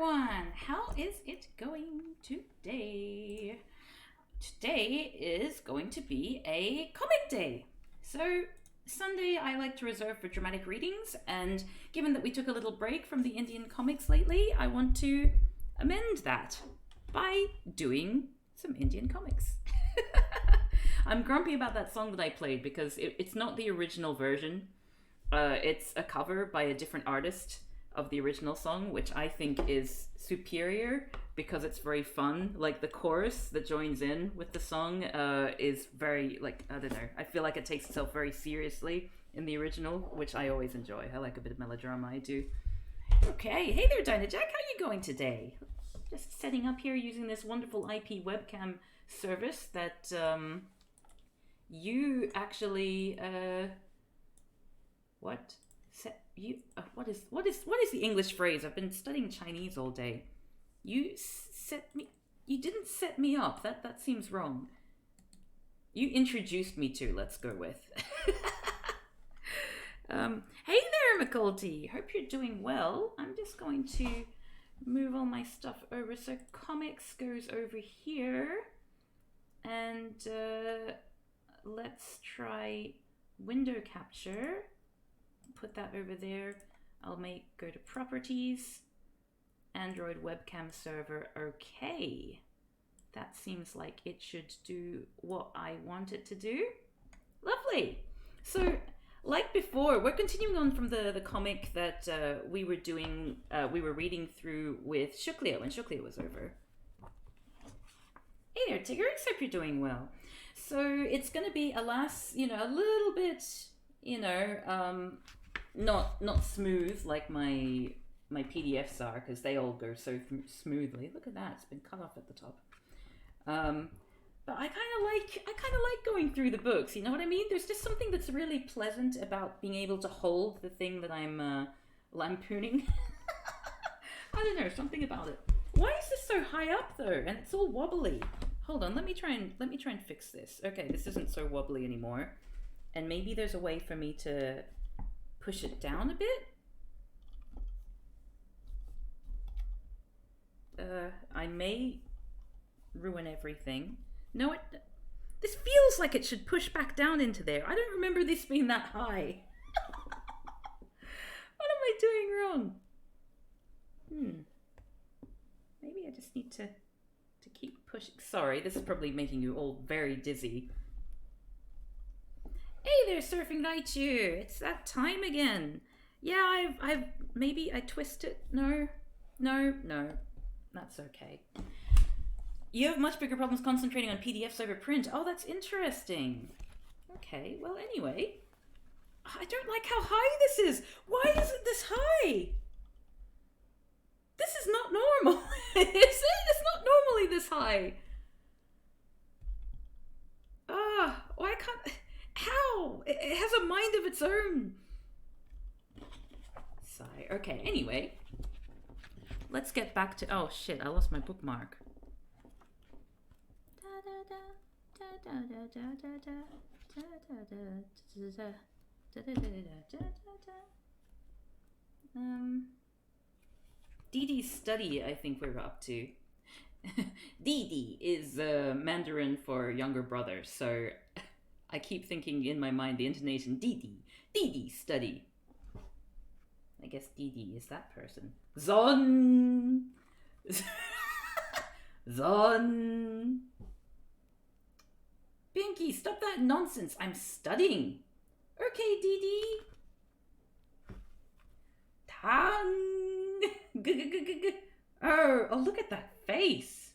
everyone! How is it going today? Today is going to be a comic day. So, Sunday I like to reserve for dramatic readings, and given that we took a little break from the Indian comics lately, I want to amend that by doing some Indian comics. I'm grumpy about that song that I played because it's not the original version. It's a cover by a different artist of the original song, which I think is superior because it's very fun. Like the chorus that joins in with the song is very, like, I don't know, I feel like it takes itself very seriously in the original, which I always enjoy. I like a bit of melodrama, I do. Okay, hey there Dinah Jack, how you going today? Just setting up here using this wonderful IP webcam service that you actually what is the English phrase? I've been studying Chinese all day. You didn't set me up. That seems wrong. You introduced me to, let's go with. Hey there, McCulty. Hope you're doing well. I'm just going to move all my stuff over so comics goes over here. And let's try window capture. Put that over there. I'll go to properties, Android webcam server. Okay, that seems like it should do what I want it to do. Lovely. So like before, we're continuing on from the comic that we were reading through with Shukleo when Shukleo was over. Hey there, Tigger. Hope you're doing well. So it's going to be, alas, a little bit, not smooth like my PDFs are, because they all go so smoothly. Look at that; it's been cut off at the top. But I kind of like going through the books. You know what I mean? There's just something that's really pleasant about being able to hold the thing that I'm lampooning. I don't know, something about it. Why is this so high up though? And it's all wobbly. Hold on, let me try and fix this. Okay, this isn't so wobbly anymore. And maybe there's a way for me to push it down a bit. I may ruin everything. No, this feels like it should push back down into there. I don't remember this being that high. What am I doing wrong? Maybe I just need to keep pushing. Sorry, this is probably making you all very dizzy. Hey there, Surfing Raichu. It's that time again. Yeah, maybe I twist it. No. That's okay. You have much bigger problems concentrating on PDFs over print. Oh, that's interesting. Okay, well, anyway. I don't like how high this is. Why is it this high? This is not normal. Is it? It's not normally this high. Why can't... How? It has a mind of its own. Sigh. Okay, anyway. Let's get back to... Oh, shit, I lost my bookmark. Dee Dee's study, I think we're up to. Dee Dee is Mandarin for younger brother, so I keep thinking in my mind the intonation Dee Dee study. I guess Dee Dee is that person. Zon! Zon! Pinki, stop that nonsense. I'm studying. Okay, Dee Dee. Tang! Oh, look at that face.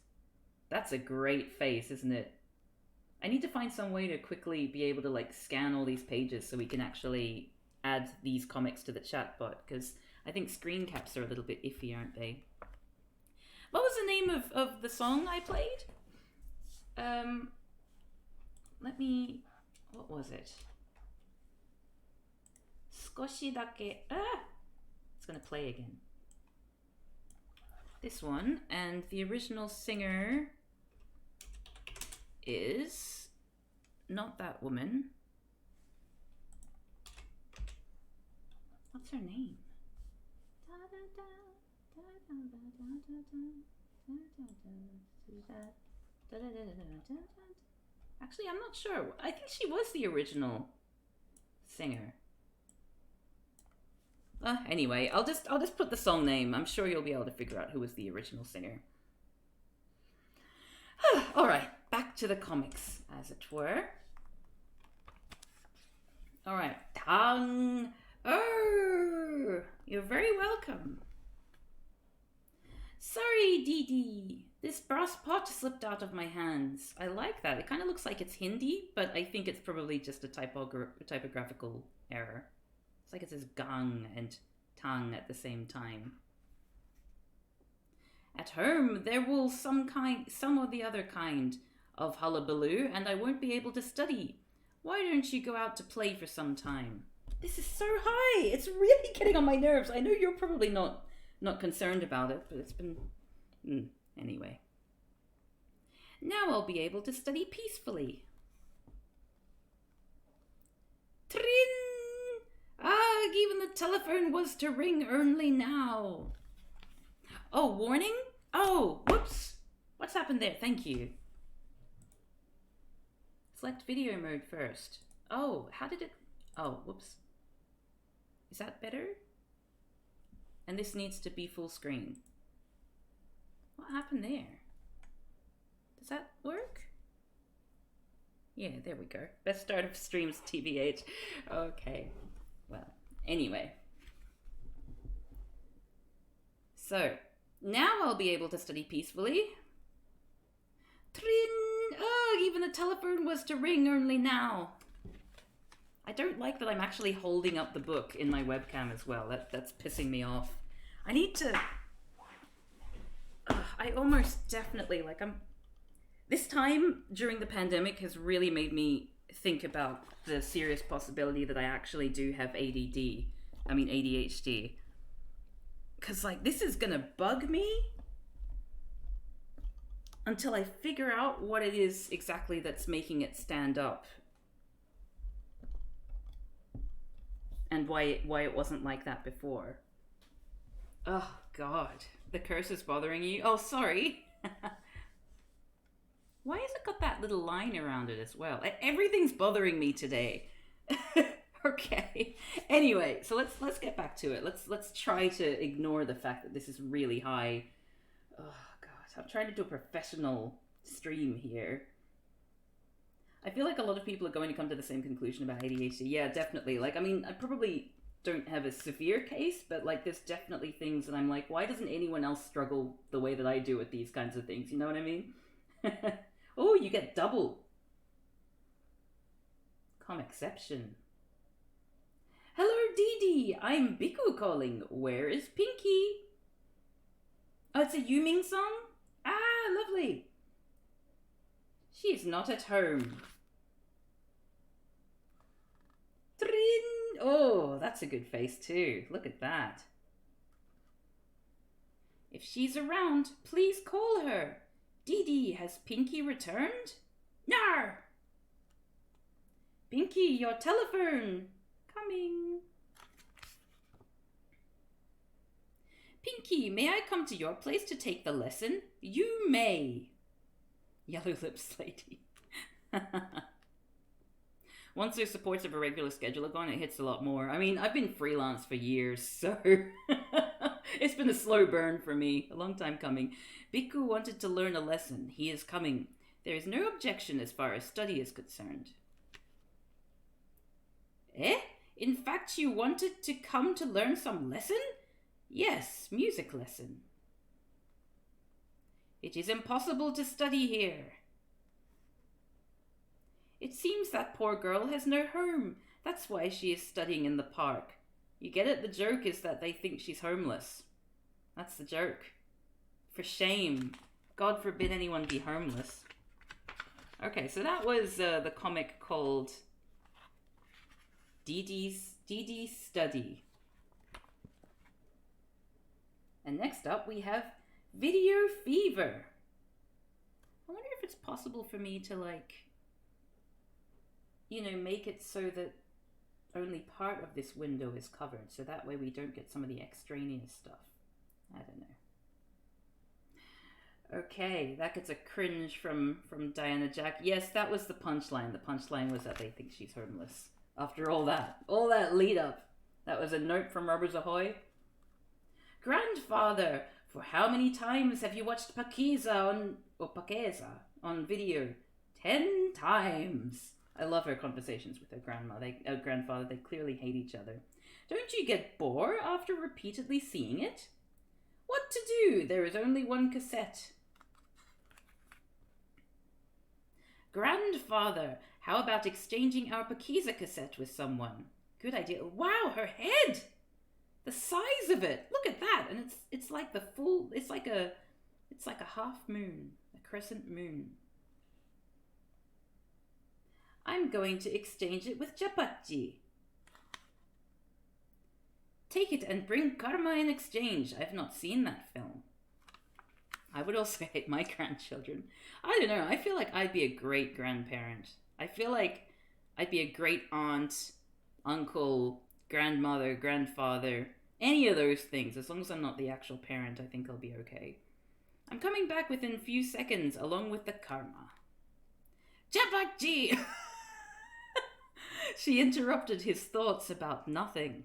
That's a great face, isn't it? I need to find some way to quickly be able to scan all these pages so we can actually add these comics to the chat bot, because I think screen caps are a little bit iffy, aren't they? What was the name of the song I played? What was it? Skoshi dake. It's gonna play again. This one, and the original singer is not that woman. What's her name? Actually, I'm not sure. I think she was the original singer. Anyway, I'll just put the song name. I'm sure you'll be able to figure out who was the original singer. All right, back to the comics, as it were. All right, Tang. Oh, you're very welcome. Sorry, Dee Dee. This brass pot slipped out of my hands. I like that. It kind of looks like it's Hindi, but I think it's probably just a typographical error. It's like it says gang and tang at the same time. At home, there will some or the other kind of hullabaloo, and I won't be able to study. Why don't you go out to play for some time? This is so high. It's really getting on my nerves. I know you're probably not concerned about it, but it's been... Anyway. Now I'll be able to study peacefully. Trin! Even the telephone was to ring only now. Oh, warning? Oh, whoops. What's happened there? Thank you. Select video mode first. Oh, how did it... Oh, whoops. Is that better? And this needs to be full screen. What happened there? Does that work? Yeah, there we go. Best start of streams, TBH. Okay. Well, anyway. So, now I'll be able to study peacefully. Trin! Even the telephone was to ring only now. I don't like that I'm actually holding up the book in my webcam as well. That's pissing me off. I need to... I almost definitely, this time during the pandemic has really made me think about the serious possibility that I actually do have ADHD. Because, this is gonna bug me until I figure out what it is exactly that's making it stand up. And why it wasn't like that before. Oh, God. The curse is bothering you? Oh, sorry. Why has it got that little line around it as well? Everything's bothering me today. Okay. Anyway, so let's get back to it. Let's try to ignore the fact that this is really high. Oh, God. I'm trying to do a professional stream here. I feel like a lot of people are going to come to the same conclusion about ADHD. Yeah, definitely. I probably don't have a severe case, but there's definitely things that I'm like, why doesn't anyone else struggle the way that I do with these kinds of things? You know what I mean? Oh, you get double. Exception. Hello, Dee Dee. I'm Biku calling. Where is Pinki? Oh, it's a Yuming song? Ah, lovely. She is not at home. Trin! Oh, that's a good face too. Look at that. If she's around, please call her. Dee Dee, has Pinki returned? Nar! Pinki, your telephone. Coming. Pinki, may I come to your place to take the lesson? You may. Yellow lips lady. Once their supports of a regular schedule are gone, it hits a lot more. I mean, I've been freelance for years, so it's been a slow burn for me. A long time coming. Biku wanted to learn a lesson. He is coming. There is no objection as far as study is concerned. Eh? In fact, you wanted to come to learn some lesson? Yes, music lesson. It is impossible to study here. It seems that poor girl has no home. That's why she is studying in the park. You get it? The joke is that they think she's homeless. That's the joke. For shame. God forbid anyone be homeless. Okay, so that was the comic called Dee Dee's Study. And next up we have Video Fever. I wonder if it's possible for me to make it so that only part of this window is covered, so that way we don't get some of the extraneous stuff. I don't know. Okay, that gets a cringe from Diana Jack. Yes, that was the punchline. The punchline was that they think she's homeless. After all that lead up. That was a note from Rubbers Ahoy. Grandfather, for how many times have you watched Pakeza on video? 10 times. I love her conversations with her grandfather. They clearly hate each other. Don't you get bored after repeatedly seeing it? What to do? There is only one cassette. Grandfather, how about exchanging our Pakeza cassette with someone? Good idea. Wow, her head! The size of it! Look at that! And it's like the full. It's like a half moon, a crescent moon. I'm going to exchange it with chapati. Take it and bring karma in exchange. I've not seen that film. I would also hate my grandchildren. I don't know. I feel like I'd be a great grandparent. I feel like I'd be a great aunt, uncle, grandmother, grandfather, any of those things. As long as I'm not the actual parent, I think I'll be okay. I'm coming back within a few seconds along with the karma. Chapati! She interrupted his thoughts about nothing.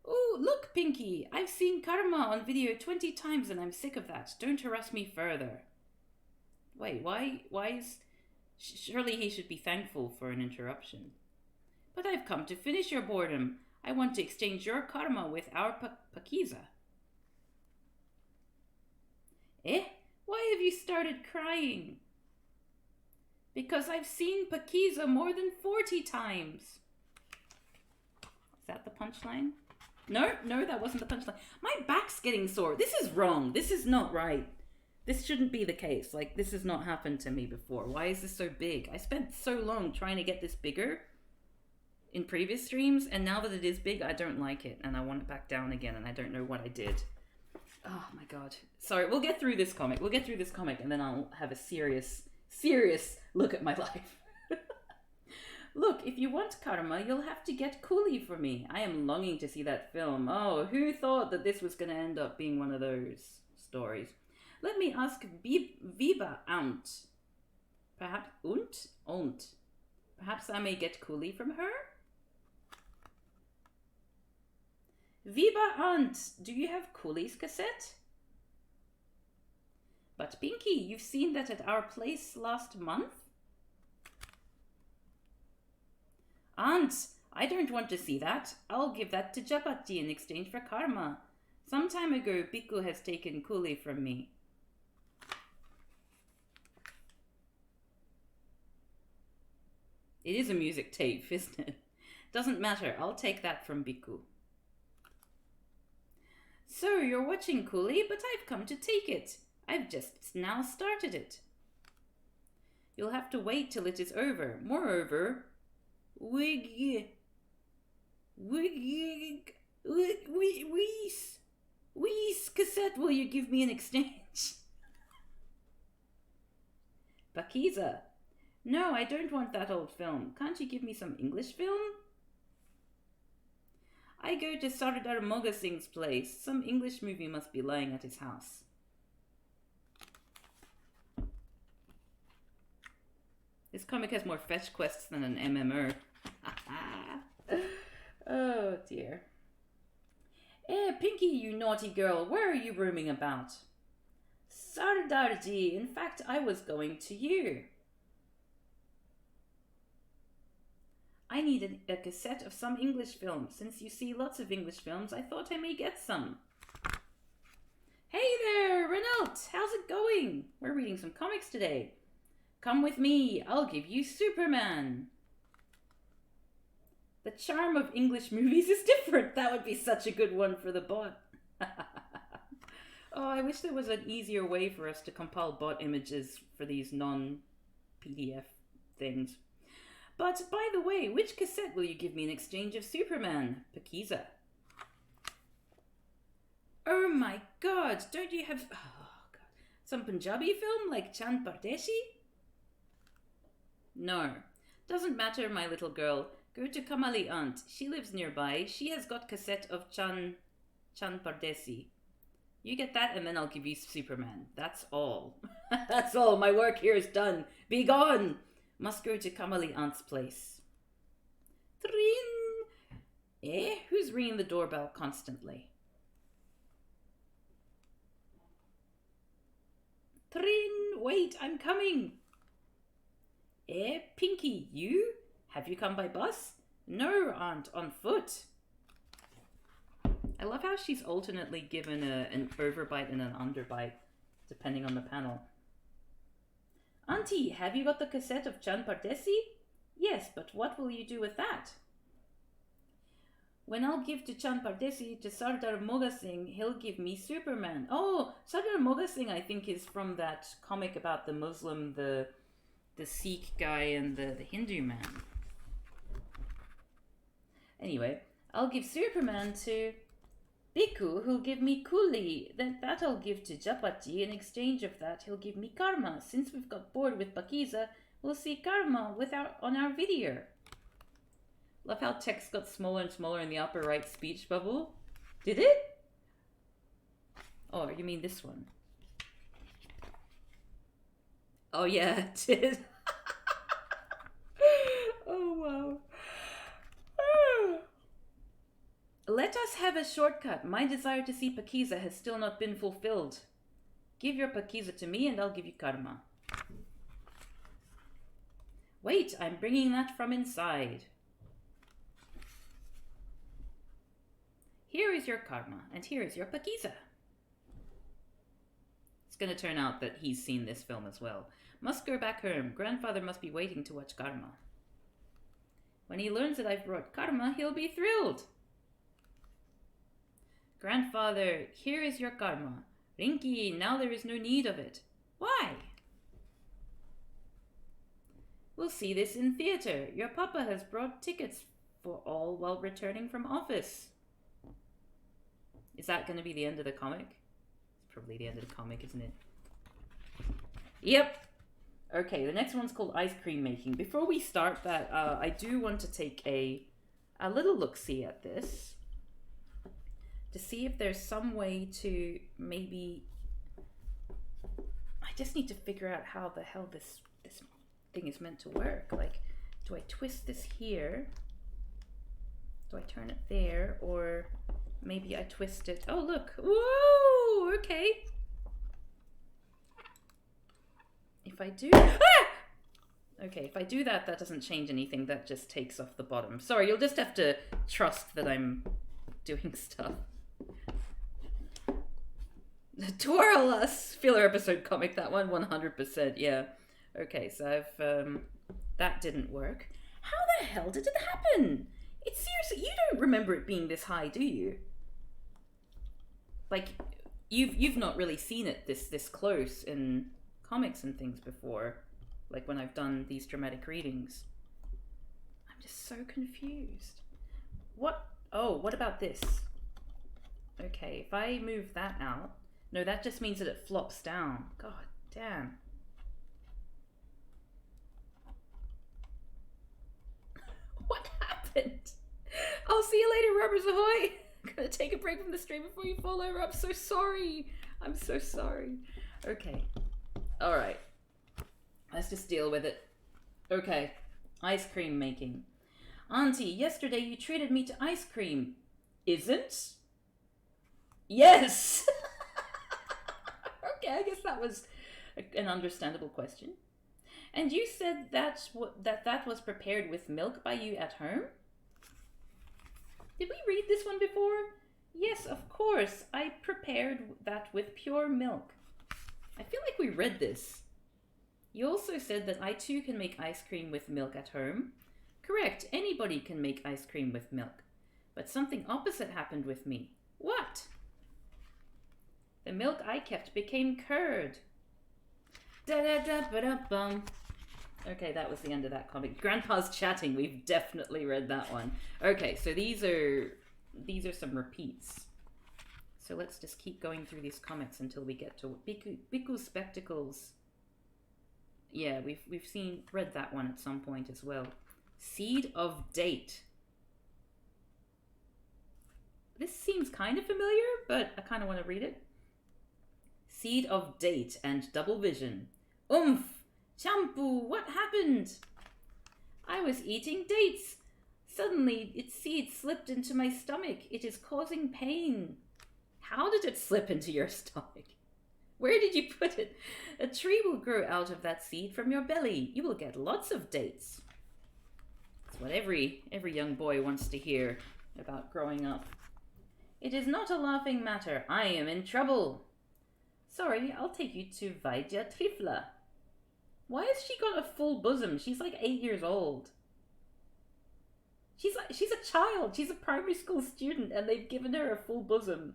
Ooh, look, Pinki! I've seen karma on video 20 times and I'm sick of that. Don't harass me further. Wait, why is... Surely he should be thankful for an interruption. But I've come to finish your boredom. I want to exchange your karma with our Pakeza. Eh? Why have you started crying? Because I've seen Pakeza more than 40 times. Is that the punchline? No, that wasn't the punchline. My back's getting sore. This is wrong. This is not right. This shouldn't be the case. Like, this has not happened to me before. Why is this so big? I spent so long trying to get this bigger in previous streams, and now that it is big, I don't like it, and I want it back down again, and I don't know what I did. Oh my god. Sorry, we'll get through this comic. And then I'll have a serious look at my life. Look, if you want karma, you'll have to get coolie for me. I am longing to see that film. Oh, who thought that this was going to end up being one of those stories? Let me ask Viva Aunt. Perhaps Aunt. Perhaps I may get coolie from her? Viva Aunt, do you have coolie's cassette? But Pinki, you've seen that at our place last month? Aunt, I don't want to see that. I'll give that to Japati in exchange for karma. Some time ago, Biku has taken coolie from me. It is a music tape, isn't it? Doesn't matter, I'll take that from Biku. So, you're watching coolie, but I've come to take it. I've just now started it. You'll have to wait till it is over. Moreover, Wees cassette will you give me in exchange? Pakeza. No, I don't want that old film. Can't you give me some English film? I go to Sardar Moga Singh's place. Some English movie must be lying at his house. This comic has more fetch quests than an MMO. Oh dear. Pinki, you naughty girl, where are you roaming about? Sardarji, in fact, I was going to you. I need a cassette of some English film. Since you see lots of English films, I thought I may get some. Hey there, Renault! How's it going? We're reading some comics today. Come with me, I'll give you Superman. The charm of English movies is different. That would be such a good one for the bot. Oh, I wish there was an easier way for us to compile bot images for these non-PDF things. But, by the way, which cassette will you give me in exchange of Superman? Pakeza. Oh my god, don't you have... Oh god. Some Punjabi film like Chand Pardeshi? No. Doesn't matter, my little girl. Go to Kamali aunt. She lives nearby. She has got cassette of Chan Pardesi. You get that and then I'll give you Superman. That's all. That's all. My work here is done. Be gone. Must go to Kamali aunt's place. Trin! Who's ringing the doorbell constantly? Trin! Wait, I'm coming. Pinki, you? Have you come by bus? No, aunt, on foot. I love how she's alternately given an overbite and an underbite, depending on the panel. Auntie, have you got the cassette of Chan Pardesi? Yes, but what will you do with that? When I'll give to Chan Pardesi to Sardar Moga Singh, he'll give me Superman. Oh, Sardar Moga Singh, I think, is from that comic about the Muslim, the Sikh guy and the Hindu man. Anyway, I'll give Superman to Bhikkhu, who'll give me Kuli. Then that I'll give to Japati. In exchange of that, he'll give me Karma. Since we've got bored with Pakiza, we'll see Karma on our video. Love how text got smaller and smaller in the upper right speech bubble. Did it? Oh, you mean this one? Oh yeah, it did. Oh wow. Let us have a shortcut. My desire to see Pakiza has still not been fulfilled. Give your Pakiza to me and I'll give you Karma. Wait, I'm bringing that from inside. Here is your Karma and here is your Pakiza. It's going to turn out that he's seen this film as well. Must go back home. Grandfather must be waiting to watch Karma. When he learns that I've brought Karma, he'll be thrilled. Grandfather, here is your Karma. Rinki, now there is no need of it. Why? We'll see this in theatre. Your papa has brought tickets for all while returning from office. Is that going to be the end of the comic? It's probably the end of the comic, isn't it? Yep. Okay, the next one's called Ice Cream Making. Before we start that, I do want to take a little look-see at this. To see if there's some way to maybe... I just need to figure out how the hell this thing is meant to work. Like, do I twist this here? Do I turn it there? Or maybe I twist it... Oh, look. Whoa! Okay. If I do... Ah! Okay, if I do that, that doesn't change anything. That just takes off the bottom. Sorry, you'll just have to trust that I'm doing stuff. Twirl us! Filler episode comic, that one, 100%, yeah. Okay, so I've, that didn't work. How the hell did it happen? It's seriously, you don't remember it being this high, do you? Like, you've not really seen it this close in comics and things before. Like when I've done these dramatic readings. I'm just so confused. What? Oh, what about this? Okay, if I move that out... No, that just means that it flops down. God damn. What happened? I'll see you later, rubbers ahoy! I'm gonna take a break from the stream before you fall over. I'm so sorry. I'm so sorry. Okay. Alright. Let's just deal with it. Okay. Ice cream making. Auntie, yesterday you treated me to ice cream. Isn't? Yes! Okay, I guess that was an understandable question. And you said that was prepared with milk by you at home? Did we read this one before? Yes, of course. I prepared that with pure milk. I feel like we read this. You also said that I too can make ice cream with milk at home. Correct, anybody can make ice cream with milk. But something opposite happened with me. What? The milk I kept became curd. Da-da-da-ba-da-bum. Okay, that was the end of that comic. Grandpa's chatting. We've definitely read that one. Okay, so these are some repeats. So let's just keep going through these comics until we get to Bhikkhu's Spectacles. Yeah, we've read that one at some point as well. Seed of date. This seems kind of familiar, but I kind of want to read it. Seed of date and double vision. Oomph! Champu, what happened? I was eating dates. Suddenly, its seed slipped into my stomach. It is causing pain. How did it slip into your stomach? Where did you put it? A tree will grow out of that seed from your belly. You will get lots of dates. That's what every young boy wants to hear about growing up. It is not a laughing matter. I am in trouble. Sorry, I'll take you to Vaidya Trifla. Why has she got a full bosom? She's like 8 years old. She's a child. She's a primary school student, and they've given her a full bosom.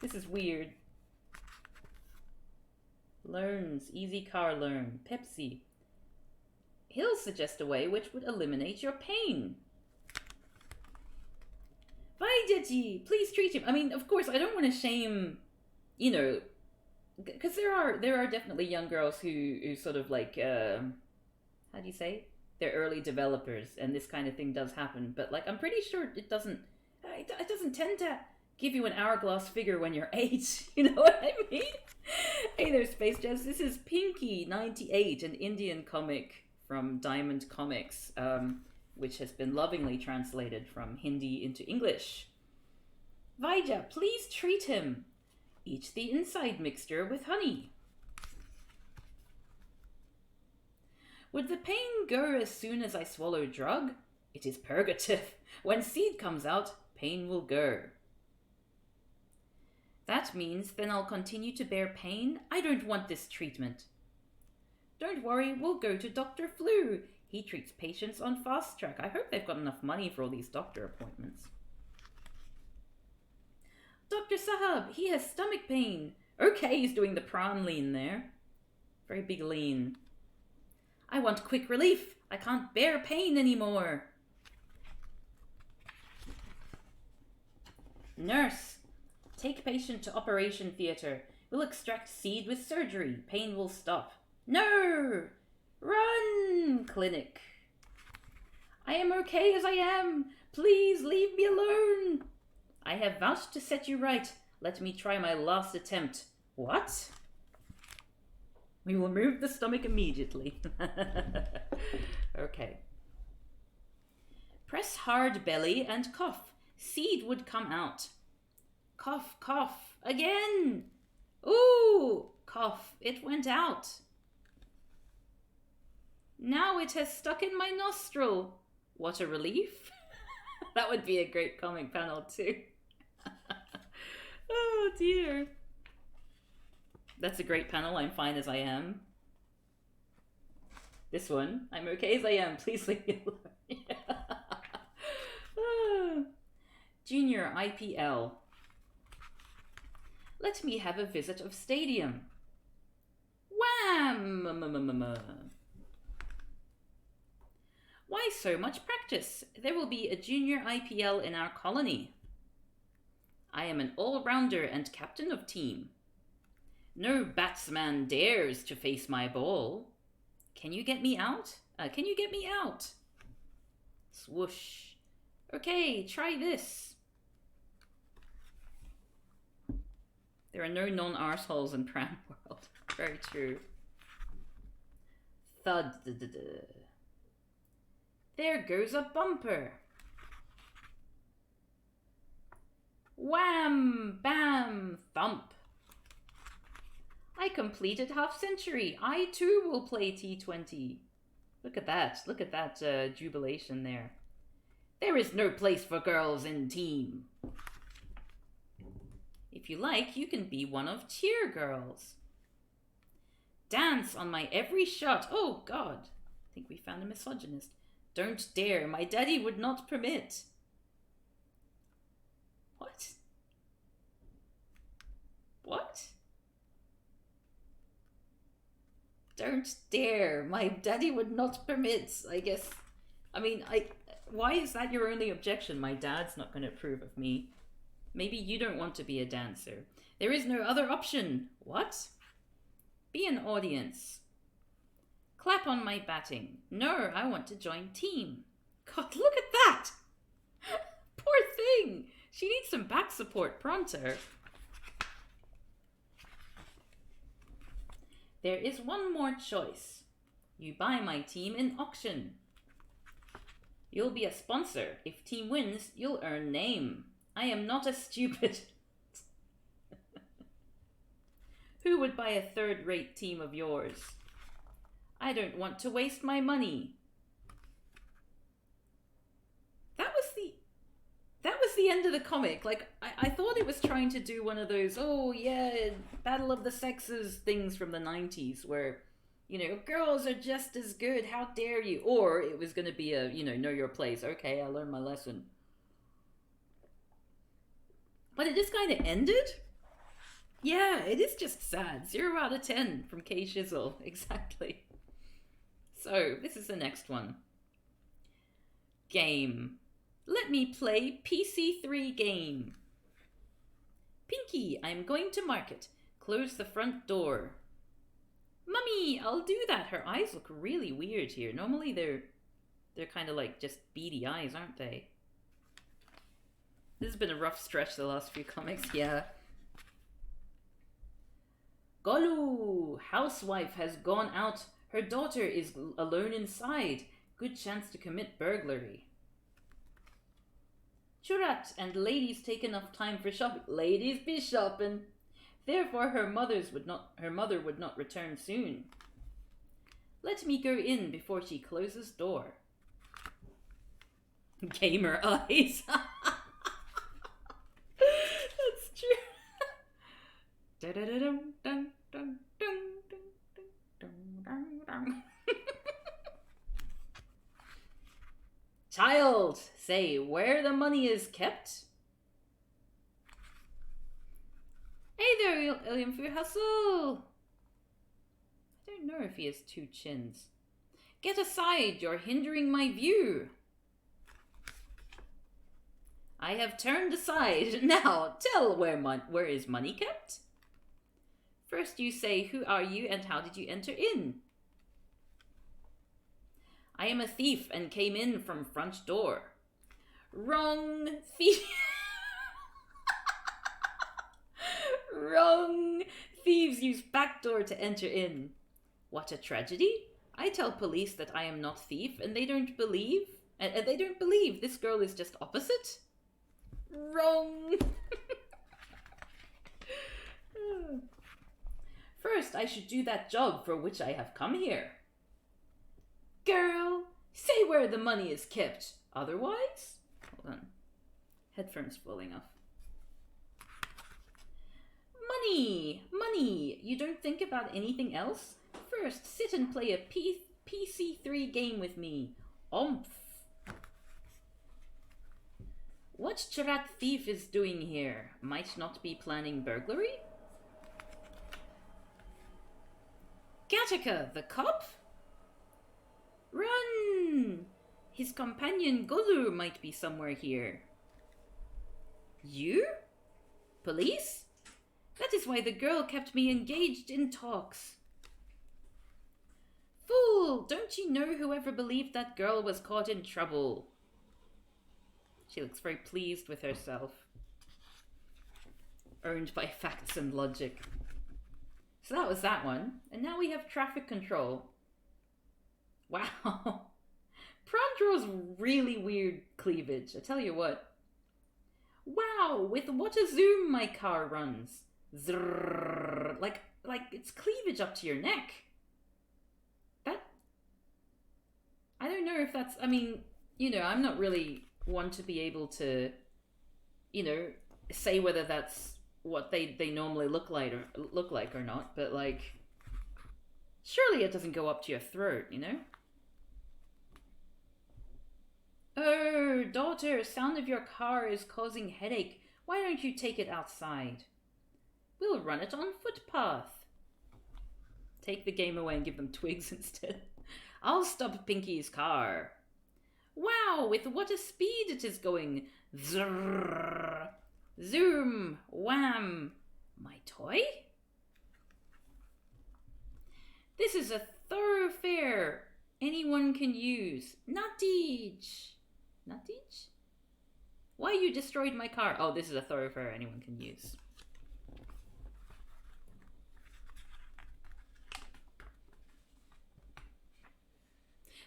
This is weird. Learns. Easy car learn. Pepsi. He'll suggest a way which would eliminate your pain. Vaidyaji, please treat him. I mean, of course, I don't want to shame, you know, because there are definitely young girls who sort of like, how do you say? They're early developers, and this kind of thing does happen. But like, I'm pretty sure it doesn't tend to give you an hourglass figure when you're 8. You know what I mean? Hey there, Space Jazz. This is Pinki 98, an Indian comic from Diamond Comics, which has been lovingly translated from Hindi into English. Vaidya, please treat him. Eat the inside mixture with honey. Would the pain go as soon as I swallow drug? It is purgative. When seed comes out, pain will go. That means then I'll continue to bear pain? I don't want this treatment. Don't worry, we'll go to Dr. Flu. He treats patients on fast track. I hope they've got enough money for all these doctor appointments. Dr. Sahab, he has stomach pain. Okay, he's doing the Pran lean there. Very big lean. I want quick relief. I can't bear pain anymore. Nurse, take patient to operation theatre. We'll extract seed with surgery. Pain will stop. No! Run, clinic. I am okay as I am. Please leave me alone. I have vouched to set you right. Let me try my last attempt. What? We will remove the stomach immediately. Okay. Press hard belly and cough. Seed would come out. Cough, cough. Again. Ooh, cough. It went out. Now it has stuck in my nostril. What a relief. That would be a great comic panel too. Oh dear. That's a great panel. I'm fine as I am. This one. I'm okay as I am. Please leave me alone. Ah. Junior IPL. Let me have a visit of stadium. Wham! Why so much practice? There will be a junior IPL in our colony. I am an all-rounder and captain of team. No batsman dares to face my ball. Can you get me out? Can you get me out? Swoosh. Okay, try this. There are no non-arseholes in Pran World. Very true. Thud. There goes a bumper. Wham! Bam! Thump. I completed half century. I too will play T20. Look at that. Look at that jubilation there. There is no place for girls in team. If you like, you can be one of cheer girls. Dance on my every shot. Oh, God. I think we found a misogynist. Don't dare. My daddy would not permit. What? What? Don't dare. My daddy would not permit, I guess. I mean, why is that your only objection? My dad's not going to approve of me. Maybe you don't want to be a dancer. There is no other option. What? Be an audience. Clap on my batting. No, I want to join team. God, look at that! Poor thing! She needs some back support pronto. There is one more choice. You buy my team in auction. You'll be a sponsor. If team wins, you'll earn name. I am not as stupid. Who would buy a third-rate team of yours? I don't want to waste my money. That was the end of the comic. Like, I thought it was trying to do one of those, oh yeah, Battle of the Sexes things from the 90s where, you know, girls are just as good, how dare you? Or it was going to be a, you know your place. Okay, I learned my lesson. But it just kind of ended. Yeah, it is just sad. 0 out of 10 from K Shizzle. Exactly. So, this is the next one. Game. Let me play PC3 game. Pinki, I'm going to market. Close the front door. Mummy, I'll do that. Her eyes look really weird here. Normally they're kind of like just beady eyes, aren't they? This has been a rough stretch the last few comics, yeah. Golu, housewife has gone out. Her daughter is alone inside. Good chance to commit burglary. Churat and ladies take enough time for shopping. Ladies be shopping. Therefore her mother would not return soon. Let me go in before she closes door. Gamer eyes. That's true. Child, say where the money is kept. Hey there, William Fu Hustle. I don't know if he has 2 chins. Get aside, you're hindering my view. I have turned aside. Now, tell where is money kept? First you say, who are you and how did you enter in? I am a thief and came in from front door. Wrong thief. Wrong. Thieves use back door to enter in. What a tragedy. I tell police that I am not thief and they don't believe. And they don't believe this girl is just opposite. Wrong. First, I should do that job for which I have come here. Girl, say where the money is kept. Otherwise... Hold on. Headphones falling off. Money! Money! You don't think about anything else? First, sit and play a PC3 game with me. Omph. What Charat thief is doing here? Might not be planning burglary? Gattaca, the cop? Run! His companion Golu might be somewhere here. You? Police? That is why the girl kept me engaged in talks. Fool! Don't you know whoever believed that girl was caught in trouble? She looks very pleased with herself. Earned by facts and logic. So that was that one. And now we have traffic control. Wow. Pran draws really weird cleavage, I tell you what. Wow, with what a zoom my car runs. Zrrr, like it's cleavage up to your neck. That... I don't know if that's... I mean, you know, I'm not really one to be able to, you know, say whether that's what they normally look like or not, but like, surely it doesn't go up to your throat, you know? Oh, daughter, sound of your car is causing headache. Why don't you take it outside? We'll run it on footpath. Take the game away and give them twigs instead. I'll stop Pinky's car. Wow, with what a speed it is going. Zrrr. Zoom. Wham. My toy? This is a thoroughfare anyone can use. Nuttige. Not teach? Why you destroyed my car? Oh, this is a thoroughfare anyone can use.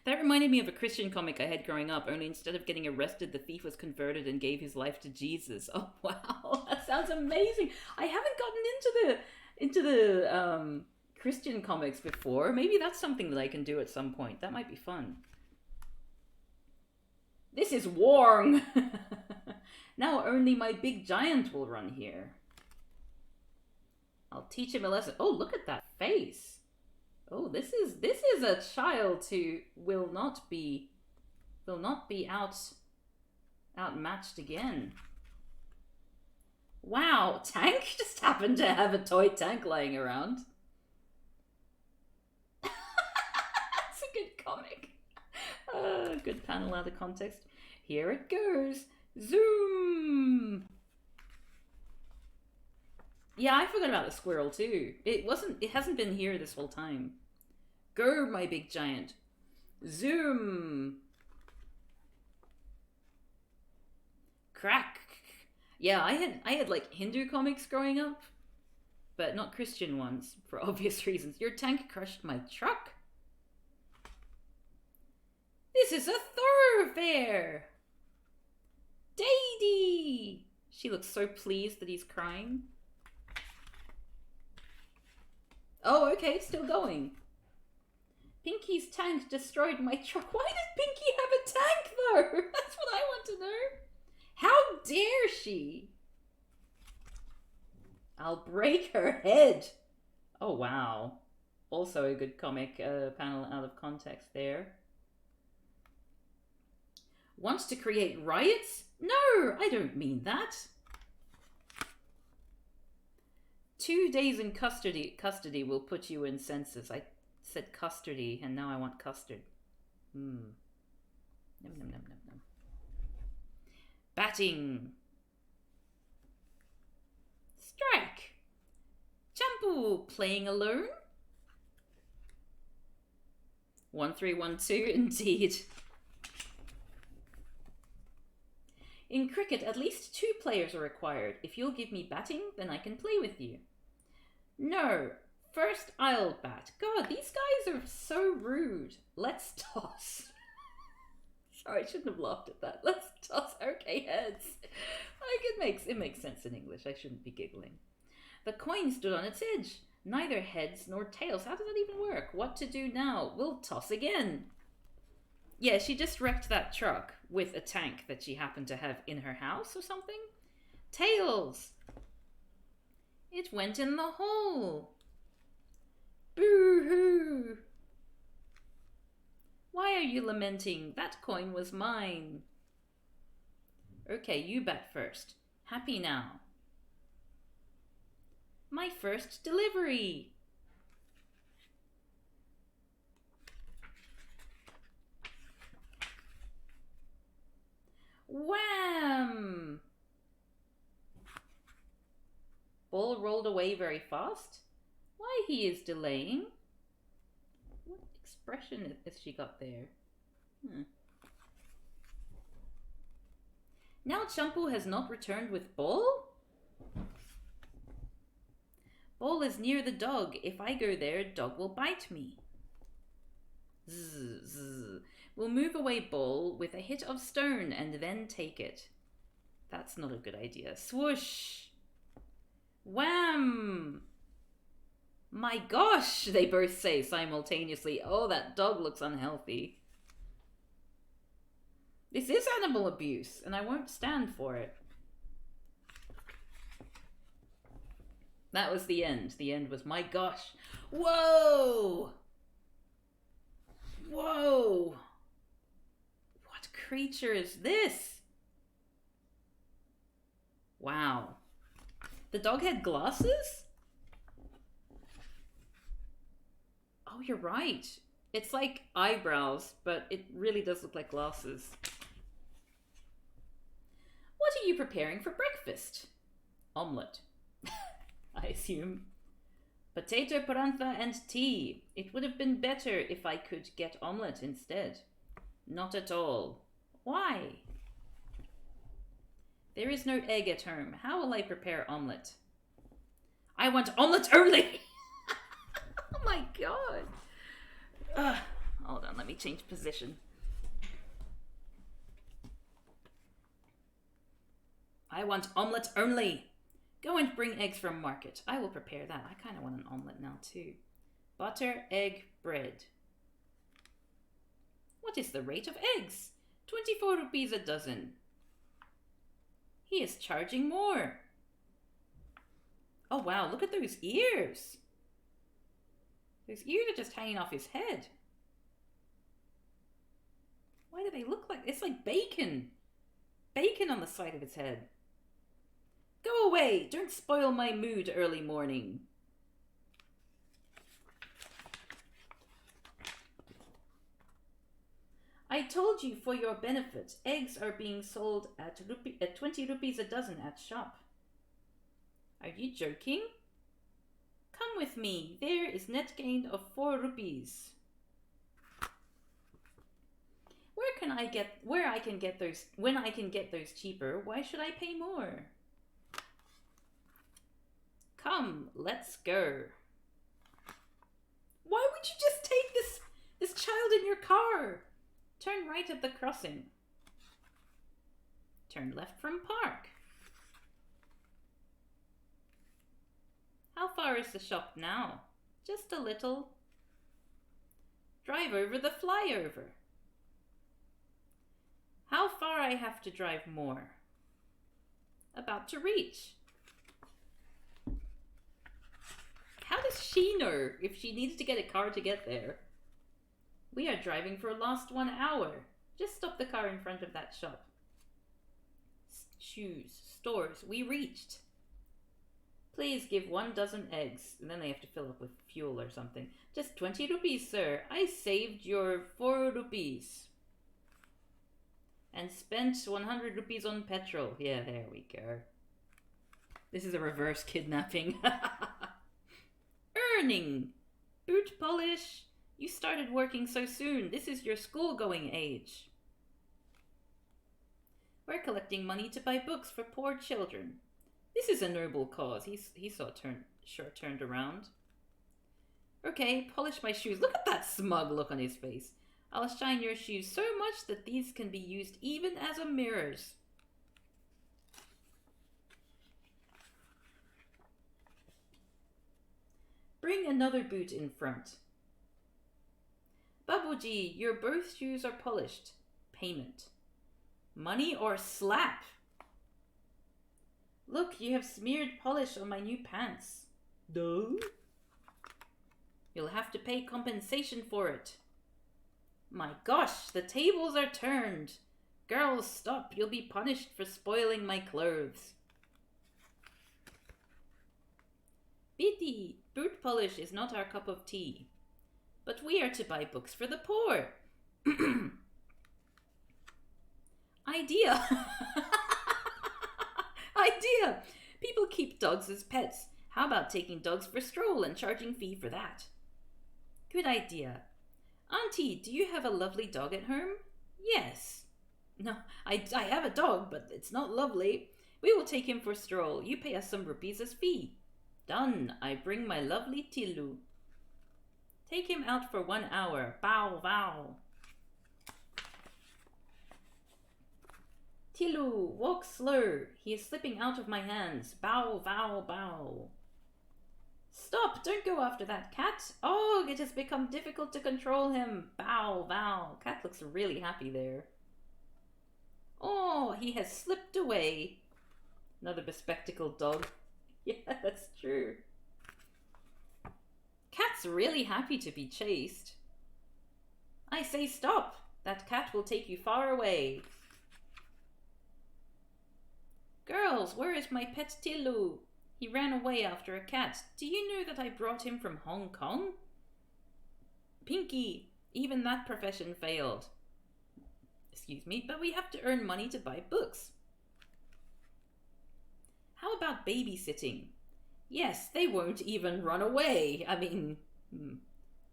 That reminded me of a Christian comic I had growing up, only instead of getting arrested, the thief was converted and gave his life to Jesus. Oh, wow. That sounds amazing. I haven't gotten into the Christian comics before. Maybe that's something that I can do at some point. That might be fun. This is Warng. Now only my big giant will run here. I'll teach him a lesson. Oh, look at that face. Oh, this is a child who will not be outmatched again. Wow, Tank just happened to have a toy tank lying around. That's a good comic. Good panel out of context. Here it goes. Zoom. Yeah, I forgot about the squirrel too. It hasn't been here this whole time. Go, my big giant. Zoom. Crack. Yeah, I had like Hindu comics growing up, but not Christian ones for obvious reasons. Your tank crushed my truck. This is a thoroughfare. Daddy. She looks so pleased that he's crying. Oh, okay, it's still going. Pinky's tank destroyed my truck. Why does Pinky have a tank, though? That's what I want to know. How dare she? I'll break her head. Oh, wow. Also a good comic panel out of context there. Wants to create riots? No, I don't mean that. 2 days in custody will put you in census. I said custody, and now I want custard. Nom, nom, nom, nom, nom. Batting. Strike. Champu playing alone? 1312 indeed. In cricket, at least 2 players are required. If you'll give me batting, then I can play with you. No, first I'll bat. God, these guys are so rude. Let's toss. Sorry, I shouldn't have laughed at that. Let's toss. Okay, heads. Like it makes sense in English. I shouldn't be giggling. The coin stood on its edge. Neither heads nor tails. How does that even work? What to do now? We'll toss again. Yeah, she just wrecked that truck with a tank that she happened to have in her house or something. Tails! It went in the hole. Boo-hoo! Why are you lamenting? That coin was mine. Okay, you bat first. Happy now. My first delivery. Wham! Ball rolled away very fast. Why he is delaying? What expression has she got there? Now Champu has not returned with ball? Ball is near the dog. If I go there, dog will bite me. Zzz, zzz. We'll move away ball with a hit of stone and then take it. That's not a good idea. Swoosh! Wham! My gosh, they both say simultaneously. Oh, that dog looks unhealthy. This is animal abuse, and I won't stand for it. That was the end. The end was, my gosh. Whoa! Whoa! What creature is this? Wow. The dog had glasses? Oh, you're right. It's like eyebrows, but it really does look like glasses. What are you preparing for breakfast? Omelette. I assume. Potato parantha and tea. It would have been better if I could get omelette instead. Not at all. Why? There is no egg at home. How will I prepare omelette? I want omelette only! Oh my god. Hold on, let me change position. I want omelette only. Go and bring eggs from market. I will prepare that. I kind of want an omelette now too. Butter, egg, bread. What is the rate of eggs? 24 rupees a dozen. He is charging more. Oh wow, look at those ears. Those ears are just hanging off his head. Why do they look like... It's like bacon. Bacon on the side of his head. Go away! Don't spoil my mood early morning. I told you for your benefit, eggs are being sold at 20 rupees a dozen at shop. Are you joking? Come with me. There is net gain of 4 rupees. When I can get those cheaper, why should I pay more? Come, let's go. Why would you just take this child in your car? Turn right at the crossing. Turn left from park. How far is the shop now? Just a little. Drive over the flyover. How far I have to drive more? About to reach. How does she know if she needs to get a car to get there? We are driving for last 1 hour. Just stop the car in front of that shop. Shoes, stores, we reached. Please give 1 dozen eggs. And then they have to fill up with fuel or something. Just 20 rupees, sir. I saved your 4 rupees. And spent 100 rupees on petrol. Yeah, there we go. This is a reverse kidnapping. Earning. Boot polish. You started working so soon. This is your school-going age. We're collecting money to buy books for poor children. This is a noble cause. He saw turned around. Okay, polish my shoes. Look at that smug look on his face. I'll shine your shoes so much that these can be used even as a mirrors. Bring another boot in front. Babuji, your both shoes are polished. Payment. Money or slap? Look, you have smeared polish on my new pants. No? You'll have to pay compensation for it. My gosh, the tables are turned. Girls, stop. You'll be punished for spoiling my clothes. Biti, boot polish is not our cup of tea. But we are to buy books for the poor. Idea. Idea. People keep dogs as pets. How about taking dogs for a stroll and charging fee for that? Good idea. Auntie, do you have a lovely dog at home? Yes. No, I have a dog, but it's not lovely. We will take him for a stroll. You pay us some rupees as fee. Done. I bring my lovely Tilu. Take him out for 1 hour. Bow, bow. Tilu, walk slow. He is slipping out of my hands. Bow, bow, bow. Stop! Don't go after that cat. Oh, it has become difficult to control him. Bow, bow. Cat looks really happy there. Oh, he has slipped away. Another bespectacled dog. Yeah, that's true. Cat's really happy to be chased. I say stop. That cat will take you far away. Girls, where is my pet Tilu? He ran away after a cat. Do you know that I brought him from Hong Kong? Pinki, even that profession failed. Excuse me, but we have to earn money to buy books. How about babysitting? Yes, they won't even run away. I mean,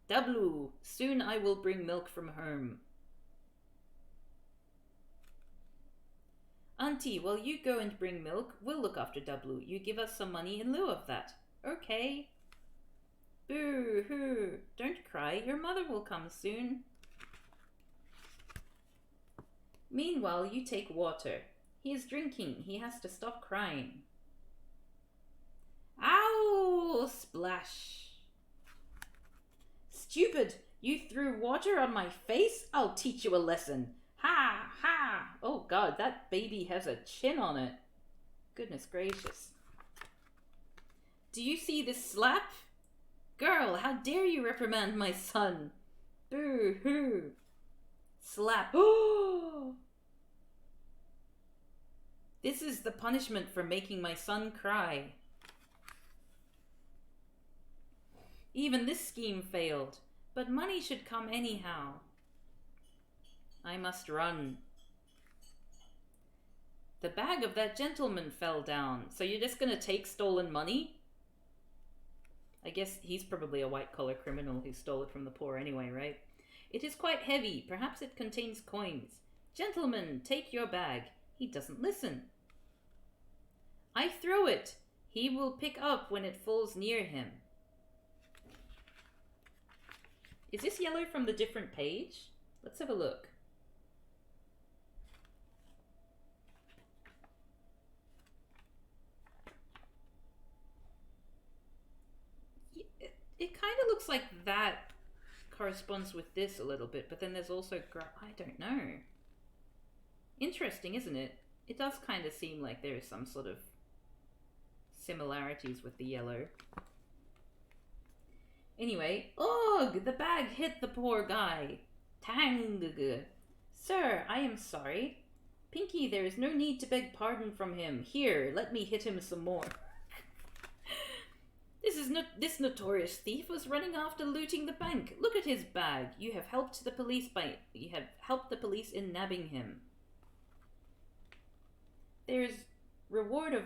Dablu, soon I will bring milk from home. Auntie, while you go and bring milk, we'll look after Dablu. You give us some money in lieu of that. Okay. Boo-hoo. Don't cry. Your mother will come soon. Meanwhile, you take water. He is drinking. He has to stop crying. Ow! Splash. Stupid! You threw water on my face? I'll teach you a lesson. Ha! Ha! Oh god, that baby has a chin on it. Goodness gracious. Do you see this slap? Girl, how dare you reprimand my son? Boo-hoo. Slap. Oh! This is the punishment for making my son cry. Even this scheme failed, but money should come anyhow. I must run. The bag of that gentleman fell down, so you're just gonna take stolen money? I guess he's probably a white-collar criminal who stole it from the poor anyway, right? It is quite heavy. Perhaps it contains coins. Gentlemen, take your bag. He doesn't listen. I throw it. He will pick up when it falls near him. Is this yellow from the different page? Let's have a look. It kind of looks like that corresponds with this a little bit, but then there's also I don't know. Interesting, isn't it? It does kind of seem like there is some sort of similarities with the yellow. Anyway, ugh, the bag hit the poor guy. Tang. Sir, I am sorry. Pinky, there is no need to beg pardon from him. Here, let me hit him some more. This notorious thief was running after looting the bank. Look at his bag. You have helped the police in nabbing him. There is reward of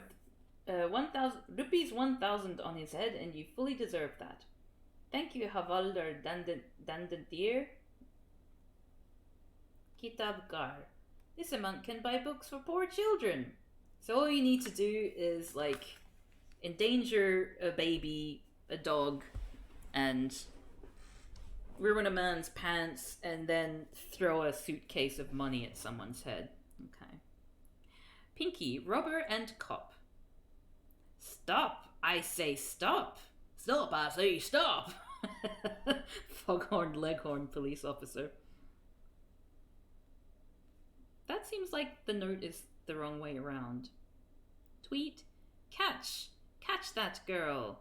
1,000 rupees 1,000 on his head, and you fully deserve that. Thank you, Havaldar Dandandir. Kitabgar. This amount can buy books for poor children. So all you need to do is, like, endanger a baby, a dog, and ruin a man's pants, and then throw a suitcase of money at someone's head. Okay. Pinky, robber and cop. Stop! I say stop! Stop, I say stop! Foghorn Leghorn police officer. That seems like the note is the wrong way around. Tweet. Catch! Catch that girl!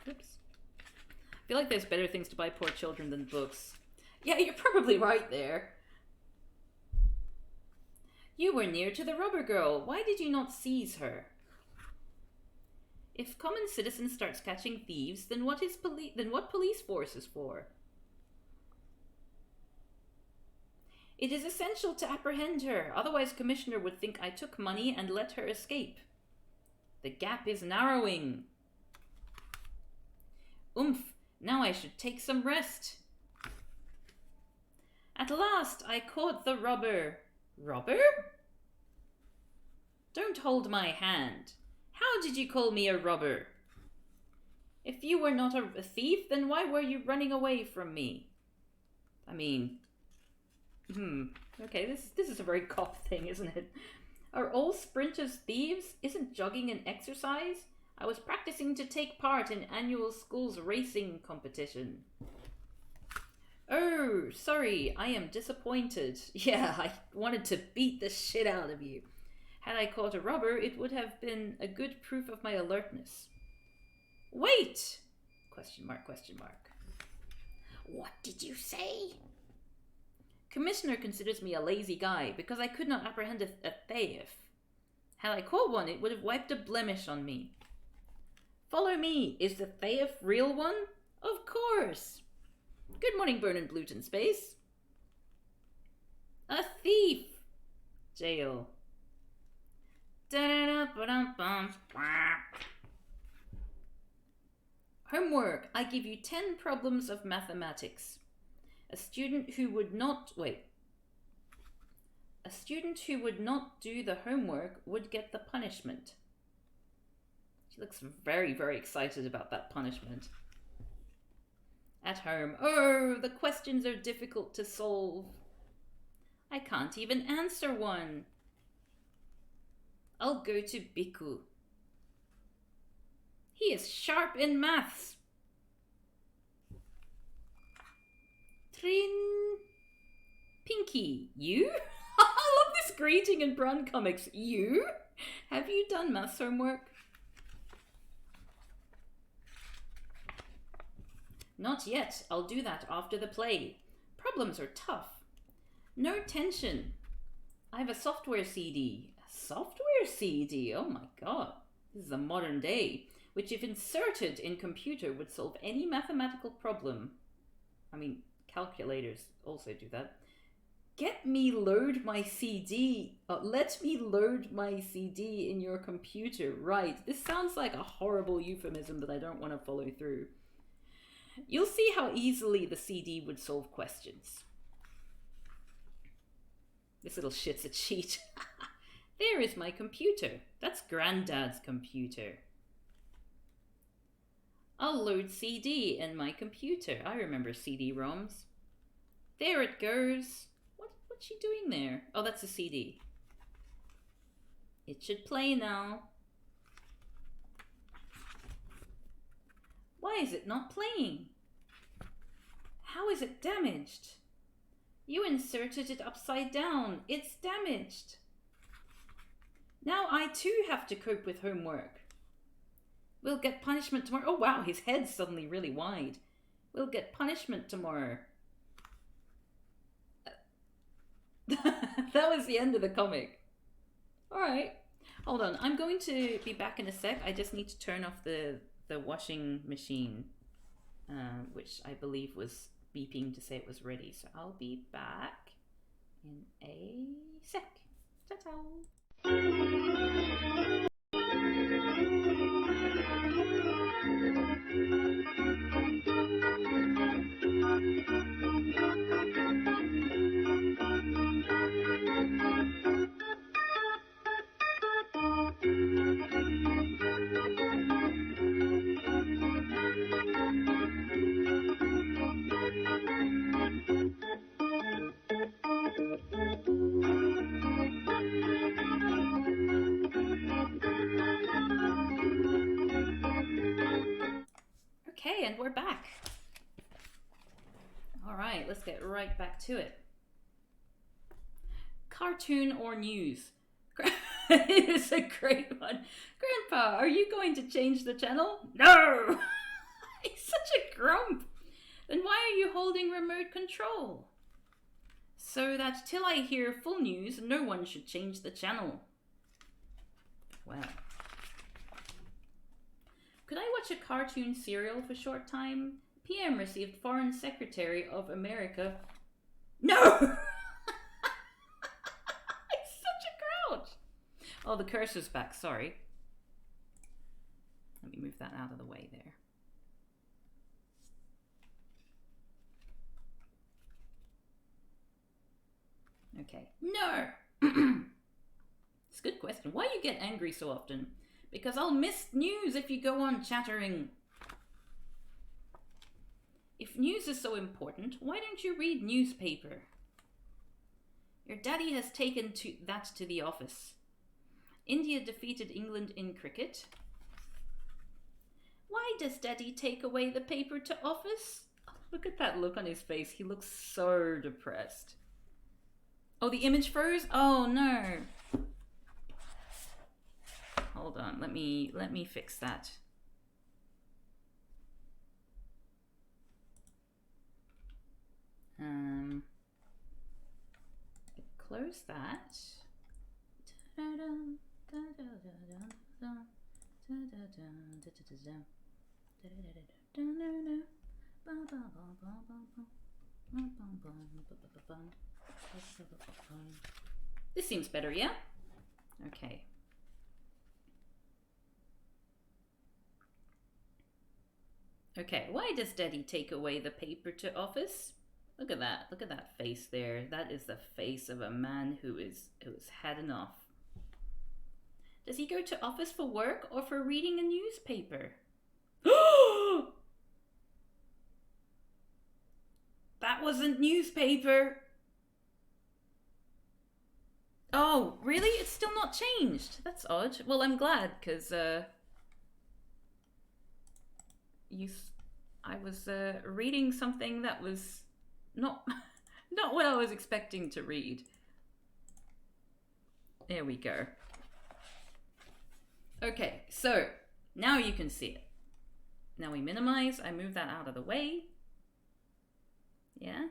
Oops. I feel like there's better things to buy poor children than books. Yeah, you're probably right there. You were near to the rubber girl. Why did you not seize her? If common citizen starts catching thieves, then what police force is for? It is essential to apprehend her, otherwise Commissioner would think I took money and let her escape. The gap is narrowing. Oomph, now I should take some rest. At last, I caught the robber. Robber? Don't hold my hand. How did you call me a robber? If you were not a thief, then why were you running away from me? I mean, okay, this is a very cop thing, isn't it? Are all sprinters thieves? Isn't jogging an exercise? I was practicing to take part in annual school's racing competition. Oh, sorry, I am disappointed. Yeah, I wanted to beat the shit out of you. Had I caught a robber, it would have been a good proof of my alertness. Wait! Question mark, question mark. What did you say? Commissioner considers me a lazy guy because I could not apprehend a thief. Had I caught one, it would have wiped a blemish on me. Follow me. Is the thief real one? Of course. Good morning, Burnin' Bluton Space. A thief. Jail. Homework. I give you 10 problems of mathematics. A student who would not A student who would not do the homework would get the punishment. She looks very, very excited about that punishment. At home. Oh, the questions are difficult to solve. I can't even answer one. I'll go to Biku. He is sharp in maths. Trin. Pinki, you? I love this greeting in Pran comics. You? Have you done maths homework? Not yet. I'll do that after the play. Problems are tough. No tension. I have a software CD. A software CD? Oh my god. This is a modern day, which if inserted in computer would solve any mathematical problem. I mean, calculators also do that. Get me load my CD. Let me load my CD in your computer. Right. This sounds like a horrible euphemism that I don't want to follow through. You'll see how easily the CD would solve questions. This little shit's a cheat. There is my computer. That's Granddad's computer. I'll load CD in my computer. I remember CD-ROMs. There it goes. What's she doing there? Oh, that's a CD. It should play now. Why is it not playing? How is it damaged? You inserted it upside down. It's damaged. Now I too have to cope with homework. We'll get punishment tomorrow. Oh wow, his head's suddenly really wide. We'll get punishment tomorrow. That was the end of the comic. Alright. Hold on. I'm going to be back in a sec. I just need to turn off the washing machine, which I believe was beeping to say it was ready. So I'll be back in a sec. Ta-ta. Okay, and we're back. All right, let's get right back to it. Cartoon or news? It's a great one. Grandpa, are you going to change the channel? No! He's such a grump. Then why are you holding remote control? So that till I hear full news, no one should change the channel. Well. Could I watch a cartoon serial for a short time? PM received Foreign Secretary of America. No! It's such a grouch. Oh, the cursor's back, sorry. Let me move that out of the way there. Okay. No! It's a good question. Why do you get angry so often? Because I'll miss news if you go on chattering. If news is so important, why don't you read newspaper? Your daddy has taken that to the office. India defeated England in cricket. Why does daddy take away the paper to office? Look at that look on his face. He looks so depressed. Oh, the image froze? Oh no. Hold on, let me fix that. Close that. This seems better, yeah? Okay. Okay, why does Daddy take away the paper to office? Look at that. Look at that face there. That is the face of a man who's had enough. Does he go to office for work or for reading a newspaper? That wasn't newspaper. Oh, really? It's still not changed. That's odd. Well, I'm glad, because I was reading something that was not not what I was expecting to read. There we go. Okay, so now you can see it. Now we minimize. I move that out of the way. Yeah.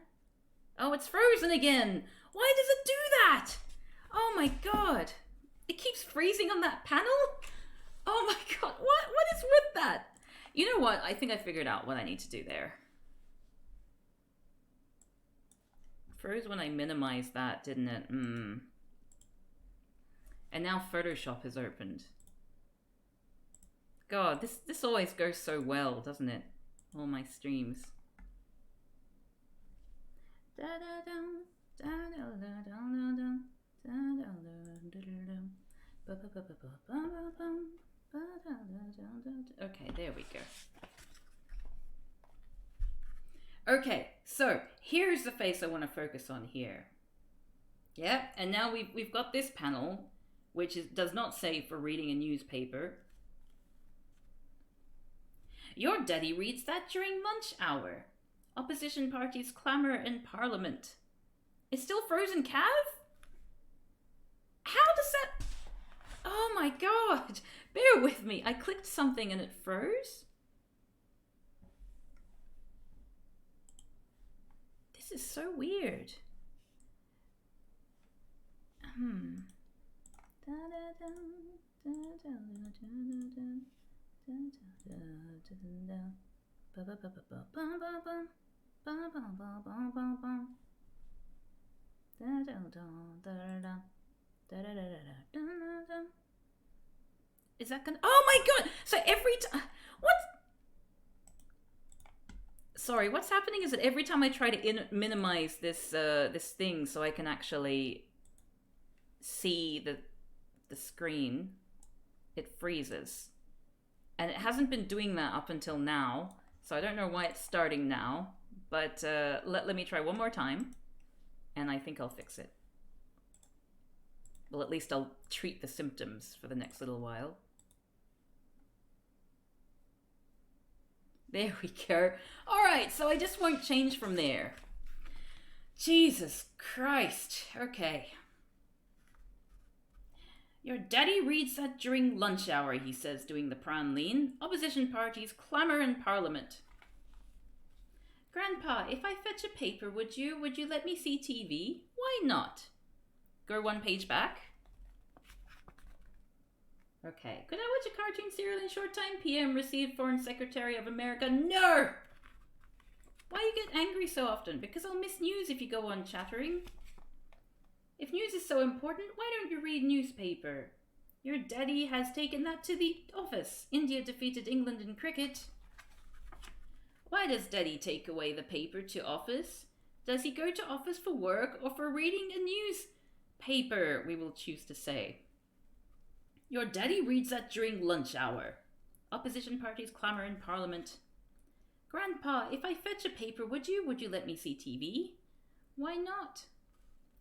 Oh, it's frozen again. Why does it do that? Oh my god. It keeps freezing on that panel? Oh my god. What is with that? You know what? I think I figured out what I need to do there. Froze when I minimized that, didn't it? And now Photoshop is opened. God, this always goes so well, doesn't it? All my streams. Okay, there we go. Okay, so here's the face I want to focus on here. Yeah, and now we've got this panel, which does not say for reading a newspaper. Your daddy reads that during lunch hour. Opposition parties clamour in Parliament. It's still frozen, Cav? How does that... Oh my god! Bear with me. I clicked something and it froze. This is so weird. Is that gonna... Oh my god! So every time... What? Sorry, what's happening is that every time I try to minimize this this thing so I can actually see the screen, it freezes. And it hasn't been doing that up until now, so I don't know why it's starting now. But let me try one more time, and I think I'll fix it. Well, at least I'll treat the symptoms for the next little while. There we go. All right, so I just won't change from there. Jesus Christ. Okay. Your daddy reads that during lunch hour, he says, doing the Pran lean. Opposition parties clamour in Parliament. Grandpa, if I fetch a paper, would you let me see TV? Why not? Go one page back. Okay. Could I watch a cartoon serial in short time? PM received Foreign Secretary of America. No! Why you get angry so often? Because I'll miss news if you go on chattering. If news is so important, why don't you read newspaper? Your daddy has taken that to the office. India defeated England in cricket. Why does daddy take away the paper to office? Does he go to office for work or for reading a newspaper, we will choose to say. Your daddy reads that during lunch hour. Opposition parties clamour in Parliament. Grandpa, if I fetch a paper, would you let me see TV? Why not?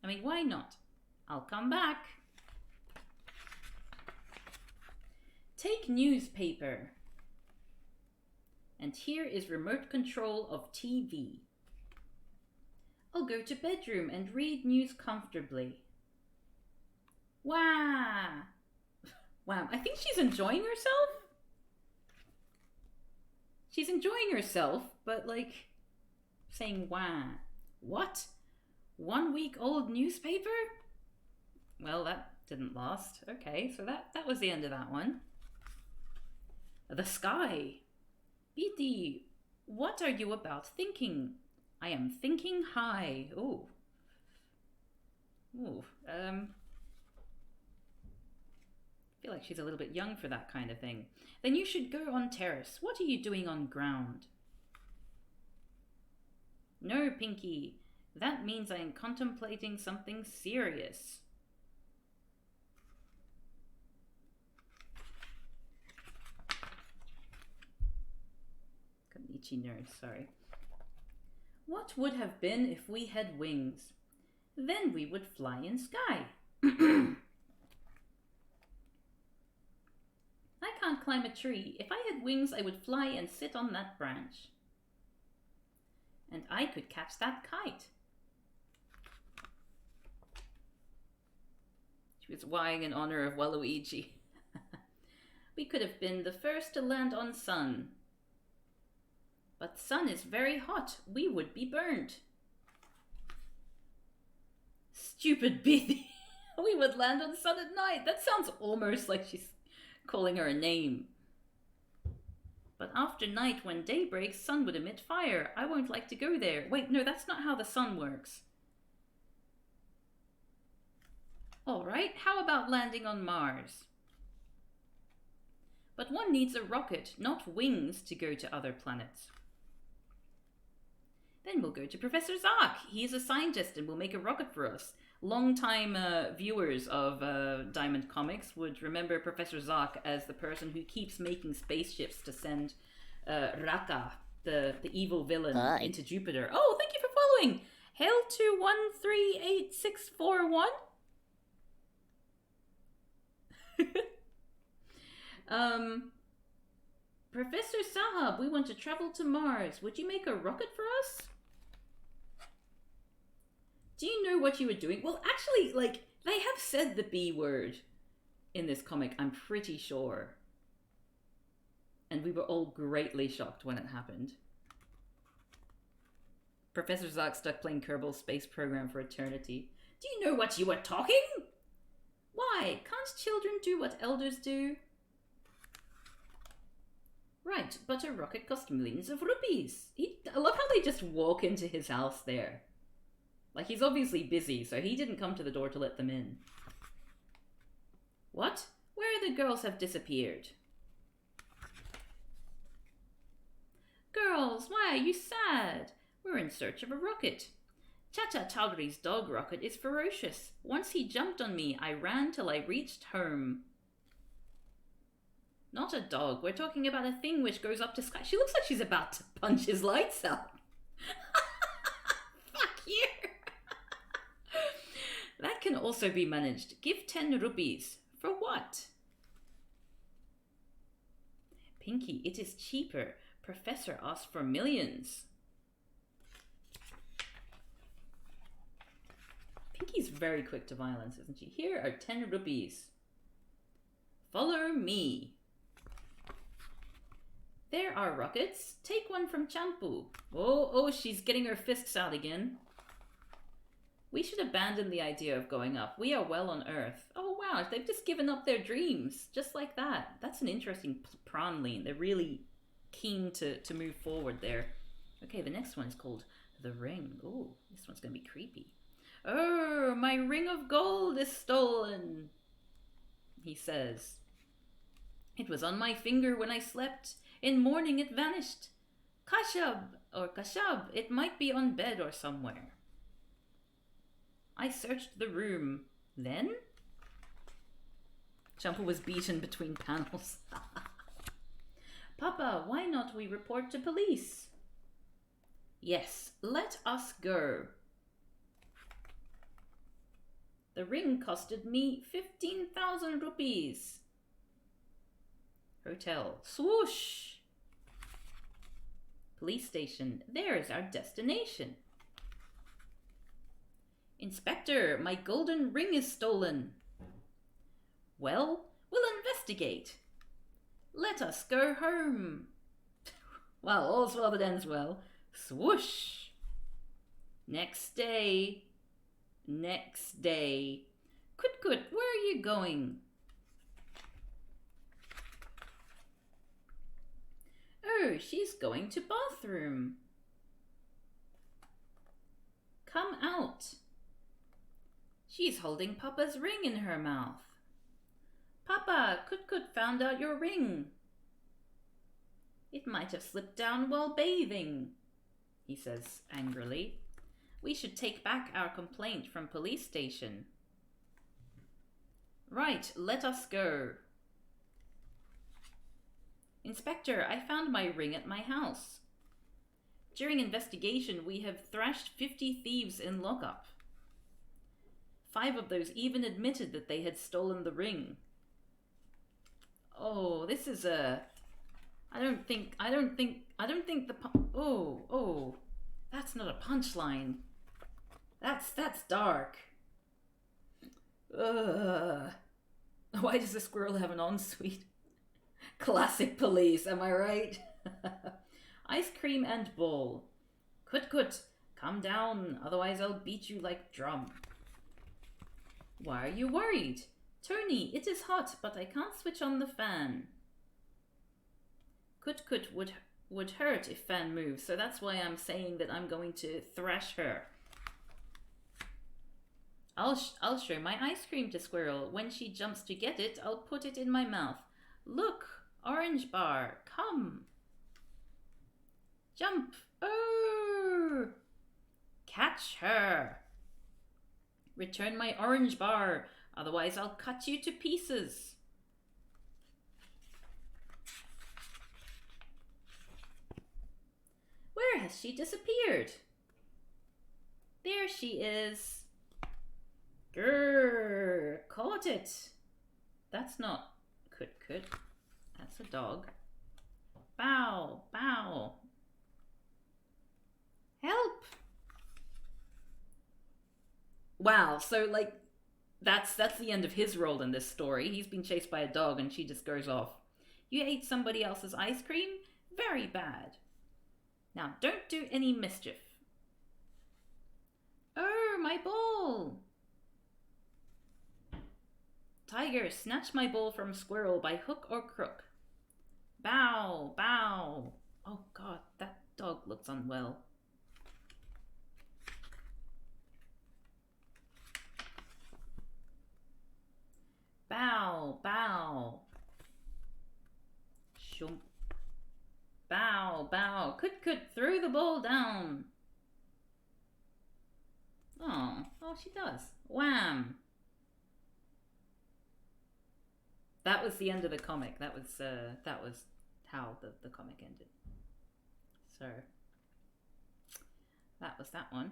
I mean, why not? I'll come back. Take newspaper. And here is remote control of TV. I'll go to bedroom and read news comfortably. Wow. Wow, I think she's enjoying herself. She's enjoying herself, but like saying wow. What? 1 week old newspaper? Well, that didn't last. Okay, so that was the end of that one. The sky. BD, what are you about thinking? I am thinking high. Ooh. Ooh. I feel like she's a little bit young for that kind of thing. Then you should go on terrace. What are you doing on ground? No, Pinky. That means I am contemplating something serious. Itchy nose, sorry. What would have been if we had wings? Then we would fly in sky. I can't climb a tree. If I had wings, I would fly and sit on that branch. And I could catch that kite. She was wying in honor of Waluigi. We could have been the first to land on sun. But sun is very hot. We would be burned. Stupid Beatty. We would land on sun at night. That sounds almost like she's calling her a name. But after night, when day breaks, sun would emit fire. I won't like to go there. Wait, no, that's not how the sun works. All right, how about landing on Mars? But one needs a rocket, not wings, to go to other planets. Then we'll go to Professor Zark. He's a scientist and will make a rocket for us. Long-time viewers of Diamond Comics would remember Professor Zark as the person who keeps making spaceships to send Raka, the evil villain, into Jupiter. Oh, thank you for following. Hail to 138641. Professor Sahab, we want to travel to Mars. Would you make a rocket for us? Do you know what you were doing? Well, actually, like, they have said the B word in this comic, I'm pretty sure. And we were all greatly shocked when it happened. Professor Zark stuck playing Kerbal Space Program for eternity. Do you know what you were talking? Why? Can't children do what elders do? Right, but a rocket cost millions of rupees. I love how they just walk into his house there. Like, he's obviously busy, so he didn't come to the door to let them in. What? Where the girls have disappeared? Girls, why are you sad? We're in search of a rocket. Chacha Chaudhry's dog rocket is ferocious. Once he jumped on me, I ran till I reached home. Not a dog. We're talking about a thing which goes up to sky. She looks like she's about to punch his lights out. Fuck you. That can also be managed. Give 10 rupees. For what? Pinky, it is cheaper. Professor asked for millions. Pinky's very quick to violence, isn't she? Here are 10 rupees. Follow me. There are rockets. Take one from Champu. Oh, she's getting her fists out again. We should abandon the idea of going up. We are well on Earth. Oh wow, they've just given up their dreams. Just like that. That's an interesting Pran lean. They're really keen to move forward there. Okay, the next one is called The Ring. Oh, this one's going to be creepy. Oh, my ring of gold is stolen, he says. It was on my finger when I slept. In morning it vanished. Kashab, it might be on bed or somewhere. I searched the room. Then? Champa was beaten between panels. Papa, why not we report to police? Yes, let us go. The ring costed me 15,000 rupees. Hotel. Swoosh. Police station. There is our destination. Inspector, my golden ring is stolen. Well, we'll investigate. Let us go home. Well, all's well that ends well. Swoosh. Next day. Next day. Kut, where are you going? Oh, she's going to bathroom. Come out. She's holding Papa's ring in her mouth. Papa, Kut found out your ring. It might have slipped down while bathing. he says angrily. We should take back our complaint from police station. Right, let us go. Inspector, I found my ring at my house. During investigation, we have thrashed 50 thieves in lockup. 5 of those even admitted that they had stolen the ring. Oh, this is a... I don't think the... Oh, that's not a punchline. That's dark. Ugh. Why does the squirrel have an ensuite? Classic police, am I right? Ice cream and ball. Kut, calm down, otherwise I'll beat you like drum. Why are you worried? Tony, it is hot, but I can't switch on the fan. Kut would hurt if fan moves, so that's why I'm saying that I'm going to thrash her. I'll show my ice cream to Squirrel. When she jumps to get it, I'll put it in my mouth. Look, orange bar, come. Jump. Oh! Catch her. Return my orange bar, otherwise I'll cut you to pieces. Where has she disappeared? There she is. Grrr, caught it. That's not Kut. That's a dog. Bow, bow. Help. Wow, so like that's the end of his role in this story. He's been chased by a dog and she just goes off. You ate somebody else's ice cream? Very bad. Now don't do any mischief. Oh, my ball. Tiger, snatch my bowl from Squirrel by hook or crook. Bow, bow. Oh God, that dog looks unwell. Bow, bow. Shump. Bow, bow. Kut, throw the ball down. Oh, she does. Wham. That was the end of the comic. That was how the comic ended. So that was that one.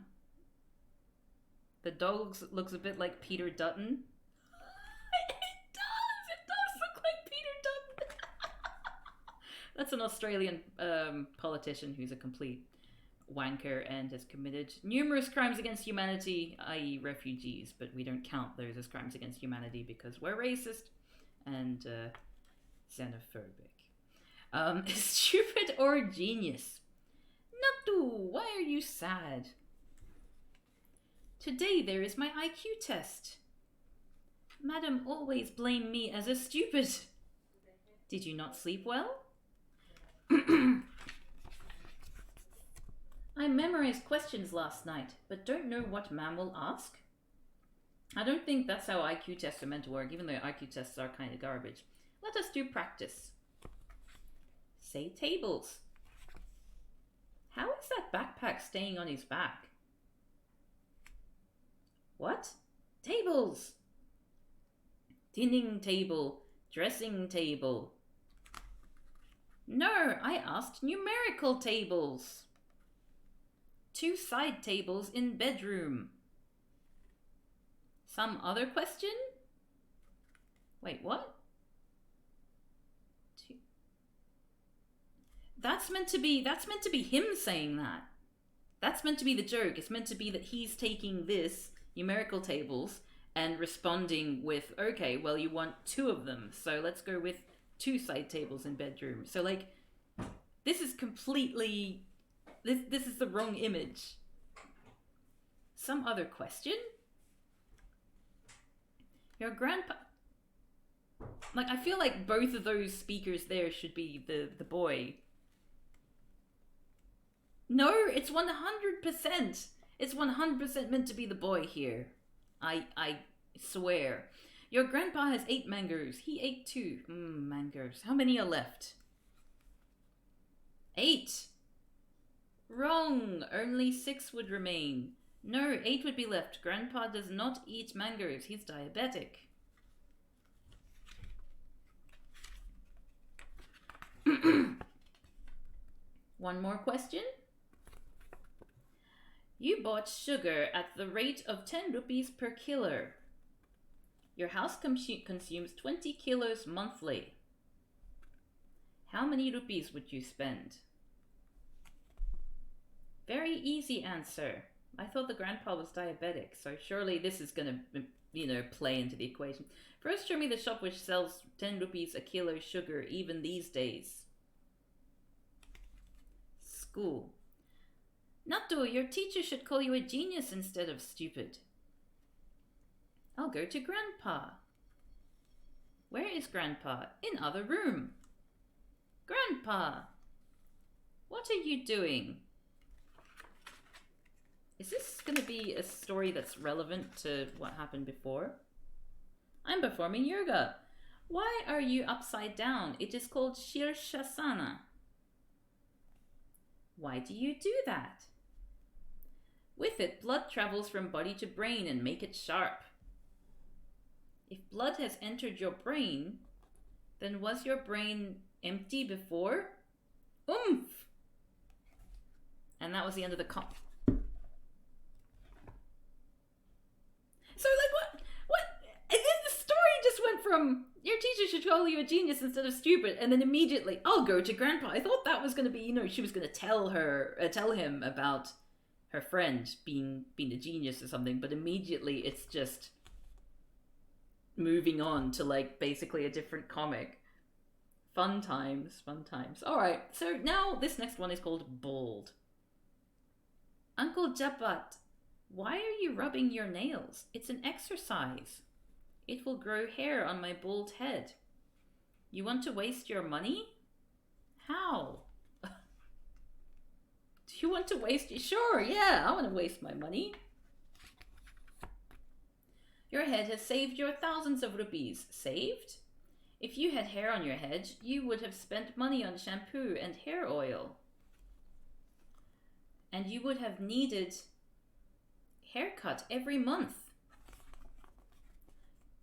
The dog looks a bit like Peter Dutton. It does look like Peter Dutton. That's an Australian politician who's a complete wanker and has committed numerous crimes against humanity, i.e. refugees, but we don't count those as crimes against humanity because we're racist and xenophobic. Stupid or genius? Nattu, why are you sad? Today there is my IQ test. Madam always blame me as a stupid. Did you not sleep well? I memorized questions last night, but don't know what ma'am will ask. I don't think that's how IQ tests are meant to work, even though IQ tests are kind of garbage. Let us do practice. Say tables. How is that backpack staying on his back? What? Tables. Dining table. Dressing table. No, I asked numerical tables. 2 side tables in bedroom. Some other question? Wait, what? That's meant to be him saying that. That's meant to be the joke. It's meant to be that he's taking this numerical tables and responding with, okay, well, you want 2 of them, so let's go with 2 side tables in bedroom. So like, this is completely, this is the wrong image. Some other question? Your grandpa... Like, I feel like both of those speakers there should be the boy. No, it's 100%. It's 100% meant to be the boy here. I swear. Your grandpa has 8 mangoes. He ate 2. Mangoes. How many are left? 8. Wrong! Only 6 would remain. No, 8 would be left. Grandpa does not eat mangoes. He's diabetic. One more question. You bought sugar at the rate of 10 rupees per kilo. Your house consumes 20 kilos monthly. How many rupees would you spend? Very easy answer. I thought the grandpa was diabetic, so surely this is going to, play into the equation. First, show me the shop which sells 10 rupees a kilo sugar even these days. School. Nattu, your teacher should call you a genius instead of stupid. I'll go to Grandpa. Where is Grandpa? In other room. Grandpa! What are you doing? Is this going to be a story that's relevant to what happened before? I'm performing yoga. Why are you upside down? It is called Shirshasana. Why do you do that? With it, blood travels from body to brain and make it sharp. If blood has entered your brain, then was your brain empty before? Oomph! And that was the end of the So, like, what? And then the story just went from, your teacher should call you a genius instead of stupid, and then immediately, I'll go to Grandpa. I thought that was going to be, she was going to tell him about her friend being a genius or something, but immediately it's just moving on to, like, basically a different comic. Fun times, fun times. Alright, so now this next one is called Bald. Uncle Japat, why are you rubbing your nails? It's an exercise. It will grow hair on my bald head. You want to waste your money? How? Do you want to waste it? Sure, yeah, I want to waste my money. Your head has saved your thousands of rupees. Saved? If you had hair on your head, you would have spent money on shampoo and hair oil. And you would have needed haircut every month.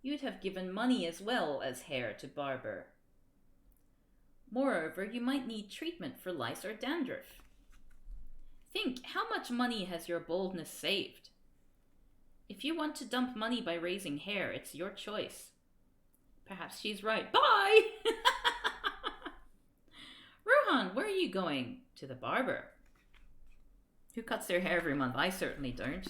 You'd have given money as well as hair to barber. Moreover, you might need treatment for lice or dandruff. Think, how much money has your baldness saved? If you want to dump money by raising hair, it's your choice. Perhaps she's right. Bye! Rohan, where are you going? To the barber. Who cuts their hair every month? I certainly don't.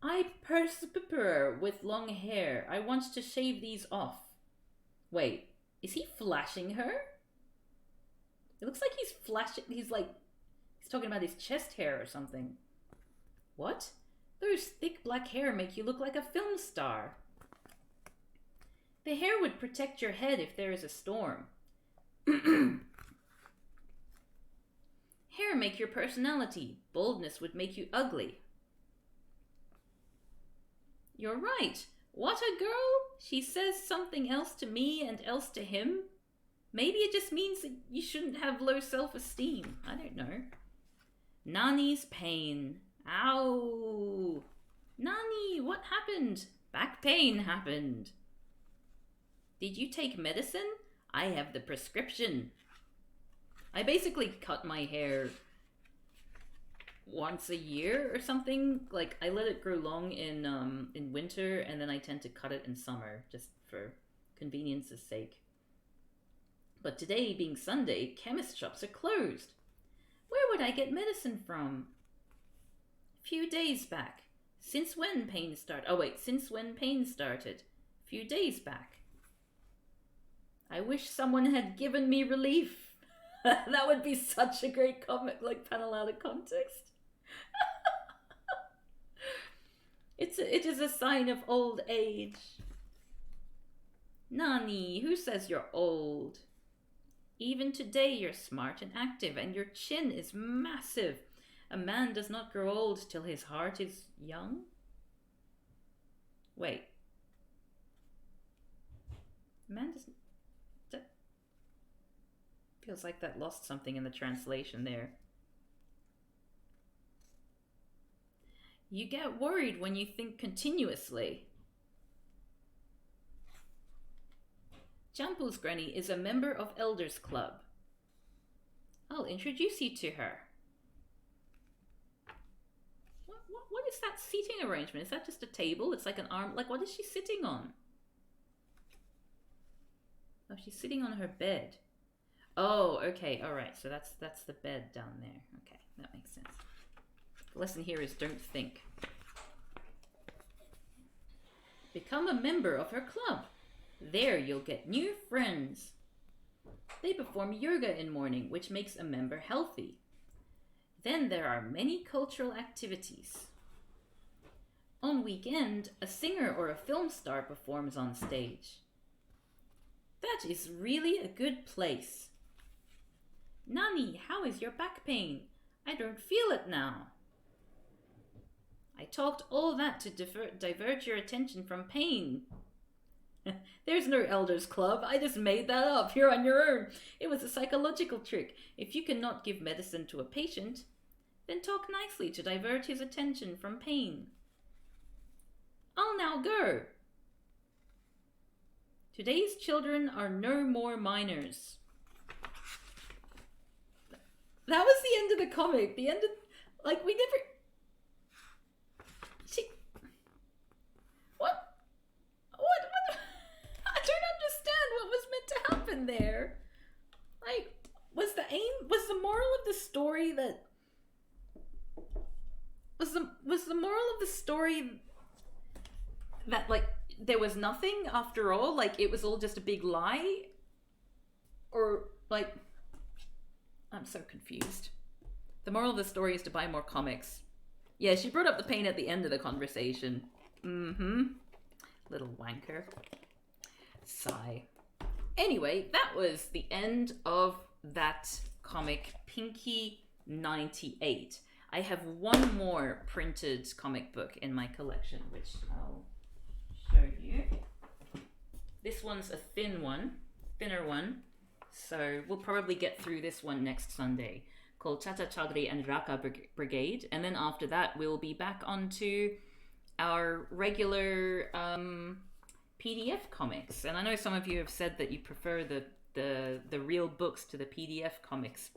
I prefer with long hair. I want to shave these off. Wait, is he flashing her? It looks like he's flashing. He's talking about his chest hair or something. What? Those thick black hair make you look like a film star. The hair would protect your head if there is a storm. Hair make your personality. Boldness would make you ugly. You're right. What a girl! She says something else to me and else to him. Maybe it just means that you shouldn't have low self-esteem. I don't know. Nani's pain. Ow! Nani, what happened? Back pain happened. Did you take medicine? I have the prescription. I basically cut my hair once a year or something. Like, I let it grow long in winter, and then I tend to cut it in summer, just for convenience's sake. But today, being Sunday, chemist shops are closed. Where would I get medicine from? Few days back. Since when pain started? Oh wait, since when pain started? Few days back. I wish someone had given me relief. That would be such a great comic, like, panel out of context. It is a sign of old age. Nani, who says you're old? Even today you're smart and active, and your chin is massive. A man does not grow old till his heart is young? Wait. A man doesn't... That Feels like that lost something in the translation there. You get worried when you think continuously. Champu's granny is a member of Elders Club. I'll introduce you to her. What is that seating arrangement? Is that just a table? It's like an arm. Like, what is she sitting on? Oh, she's sitting on her bed. Oh, okay. All right. So that's the bed down there. Okay, that makes sense. The lesson here is don't think. Become a member of her club. There you'll get new friends. They perform yoga in morning, which makes a member healthy. Then there are many cultural activities. On weekend, a singer or a film star performs on stage. That is really a good place. Nani, how is your back pain? I don't feel it now. I talked all that to divert your attention from pain. There's no Elders Club. I just made that up. You're on your own. It was a psychological trick. If you cannot give medicine to a patient, then talk nicely to divert his attention from pain. I'll now go. Today's children are no more minors. That was the end of the comic. The end of... Like, we never... What? I don't understand what was meant to happen there. Like, was the moral of the story that... Was the moral of the story that, like, there was nothing after all? Like, it was all just a big lie? Or, like... I'm so confused. The moral of the story is to buy more comics. Yeah, she brought up the pain at the end of the conversation. Little wanker. Sigh. Anyway, that was the end of that comic, Pinki 98. I have one more printed comic book in my collection, which I'll show you. This one's a thinner one. So we'll probably get through this one next Sunday, called Chacha Chaudhary and Raka Brigade. And then after that, we'll be back onto our regular PDF comics. And I know some of you have said that you prefer the real books to the PDF comics.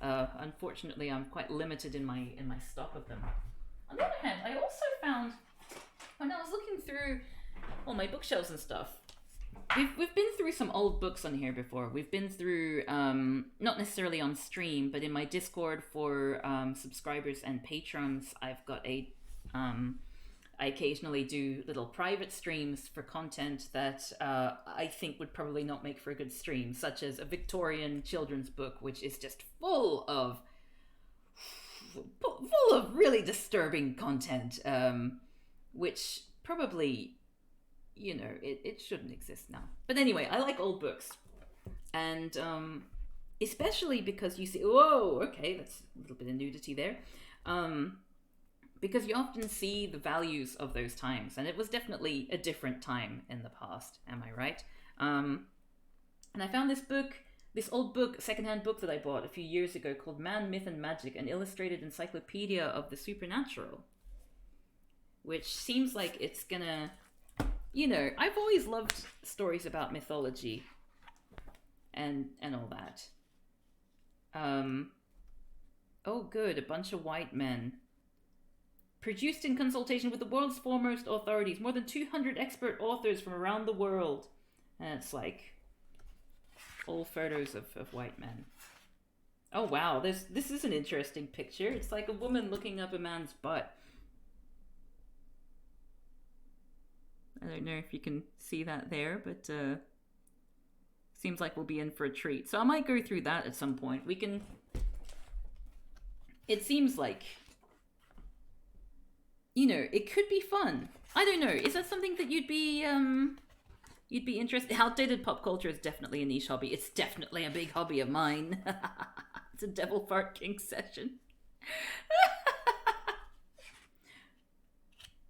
Unfortunately, I'm quite limited in my stock of them. On the other hand, I also found, when I was looking through all my bookshelves and stuff, We've been through some old books on here before. We've been through, not necessarily on stream, but in my Discord for subscribers and patrons, I've got I occasionally do little private streams for content that I think would probably not make for a good stream, such as a Victorian children's book, which is just full of really disturbing content, which probably... You know, it shouldn't exist now. But anyway, I like old books. And especially because you see... Whoa, okay, that's a little bit of nudity there. Because you often see the values of those times. And it was definitely a different time in the past. Am I right? And I found this old book, secondhand book that I bought a few years ago called Man, Myth and Magic, an illustrated encyclopedia of the supernatural. Which seems like it's gonna... You know, I've always loved stories about mythology and all that. Oh, good, a bunch of white men. Produced in consultation with the world's foremost authorities, more than 200 expert authors from around the world. And it's like all photos of white men. Oh, wow, this is an interesting picture. It's like a woman looking up a man's butt. I don't know if you can see that there, but seems like we'll be in for a treat. So I might go through that at some point. We can... It seems like, you know, it could be fun. I don't know. Is that something that you'd be interested? Outdated pop culture is definitely a niche hobby. It's definitely a big hobby of mine. It's a devil fart king session.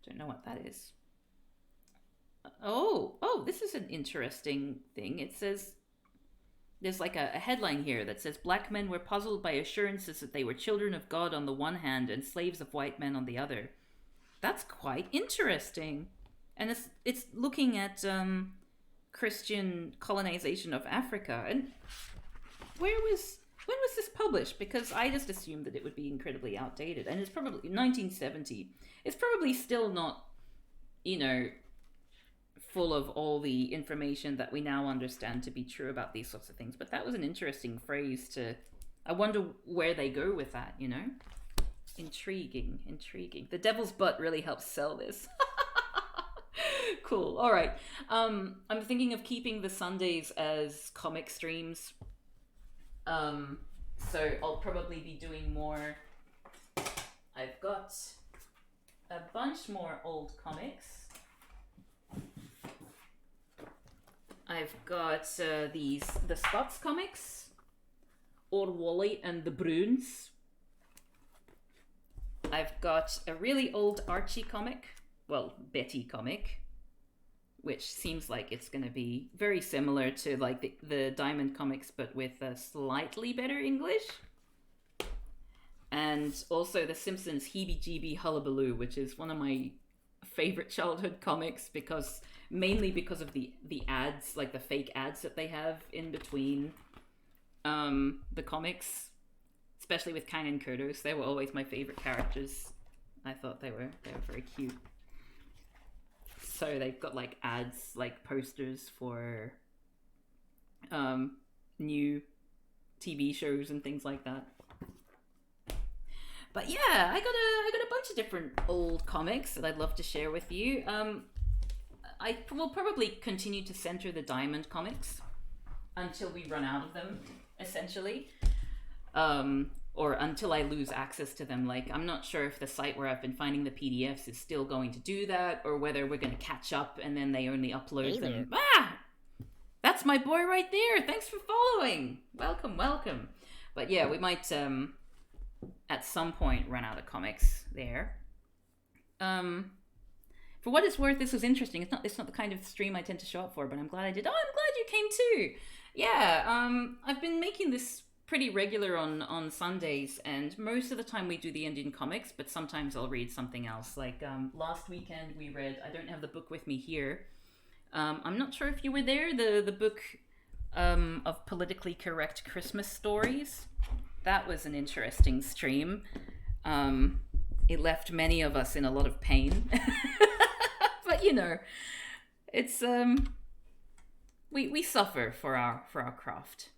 Don't know what that is. Oh, this is an interesting thing. It says, there's like a headline here that says black men were puzzled by assurances that they were children of God on the one hand and slaves of white men on the other. That's quite interesting. And it's looking at Christian colonization of Africa. And when was this published? Because I just assumed that it would be incredibly outdated. And it's probably 1970. It's probably still not, full of all the information that we now understand to be true about these sorts of things. But that was an interesting phrase to... I wonder where they go with that, Intriguing. The devil's butt really helps sell this. Cool. All right. I'm thinking of keeping the Sundays as comic streams. So I'll probably be doing more. I've got a bunch more old comics. I've got the Scots comics, Orwally and the Bruins. I've got a really old Archie comic, well, Betty comic, which seems like it's going to be very similar to like the Diamond comics, but with a slightly better English. And also the Simpsons Heebie-Jeebie Hullabaloo, which is one of my favorite childhood comics mainly because of the ads, like the fake ads that they have in between the comics, especially with Kang and Kurdos. They were always my favorite characters. I thought they were very cute. So they've got like ads, like posters for new TV shows and things like that. But yeah, I got a bunch of different old comics that I'd love to share with you. I will probably continue to center the Diamond comics until we run out of them, essentially. Or until I lose access to them. Like, I'm not sure if the site where I've been finding the PDFs is still going to do that, or whether we're going to catch up and then they only upload them. Ah! That's my boy right there. Thanks for following. Welcome. But yeah, we might, at some point, run out of comics there. For what it's worth, this was interesting. It's not the kind of stream I tend to show up for, but I'm glad I did. Oh, I'm glad you came too. Yeah, I've been making this pretty regular on Sundays, and most of the time we do the Indian comics, but sometimes I'll read something else. Like last weekend we read, I don't have the book with me here. I'm not sure if you were there, the book of politically correct Christmas stories. That was an interesting stream. It left many of us in a lot of pain. But it's we suffer for our craft.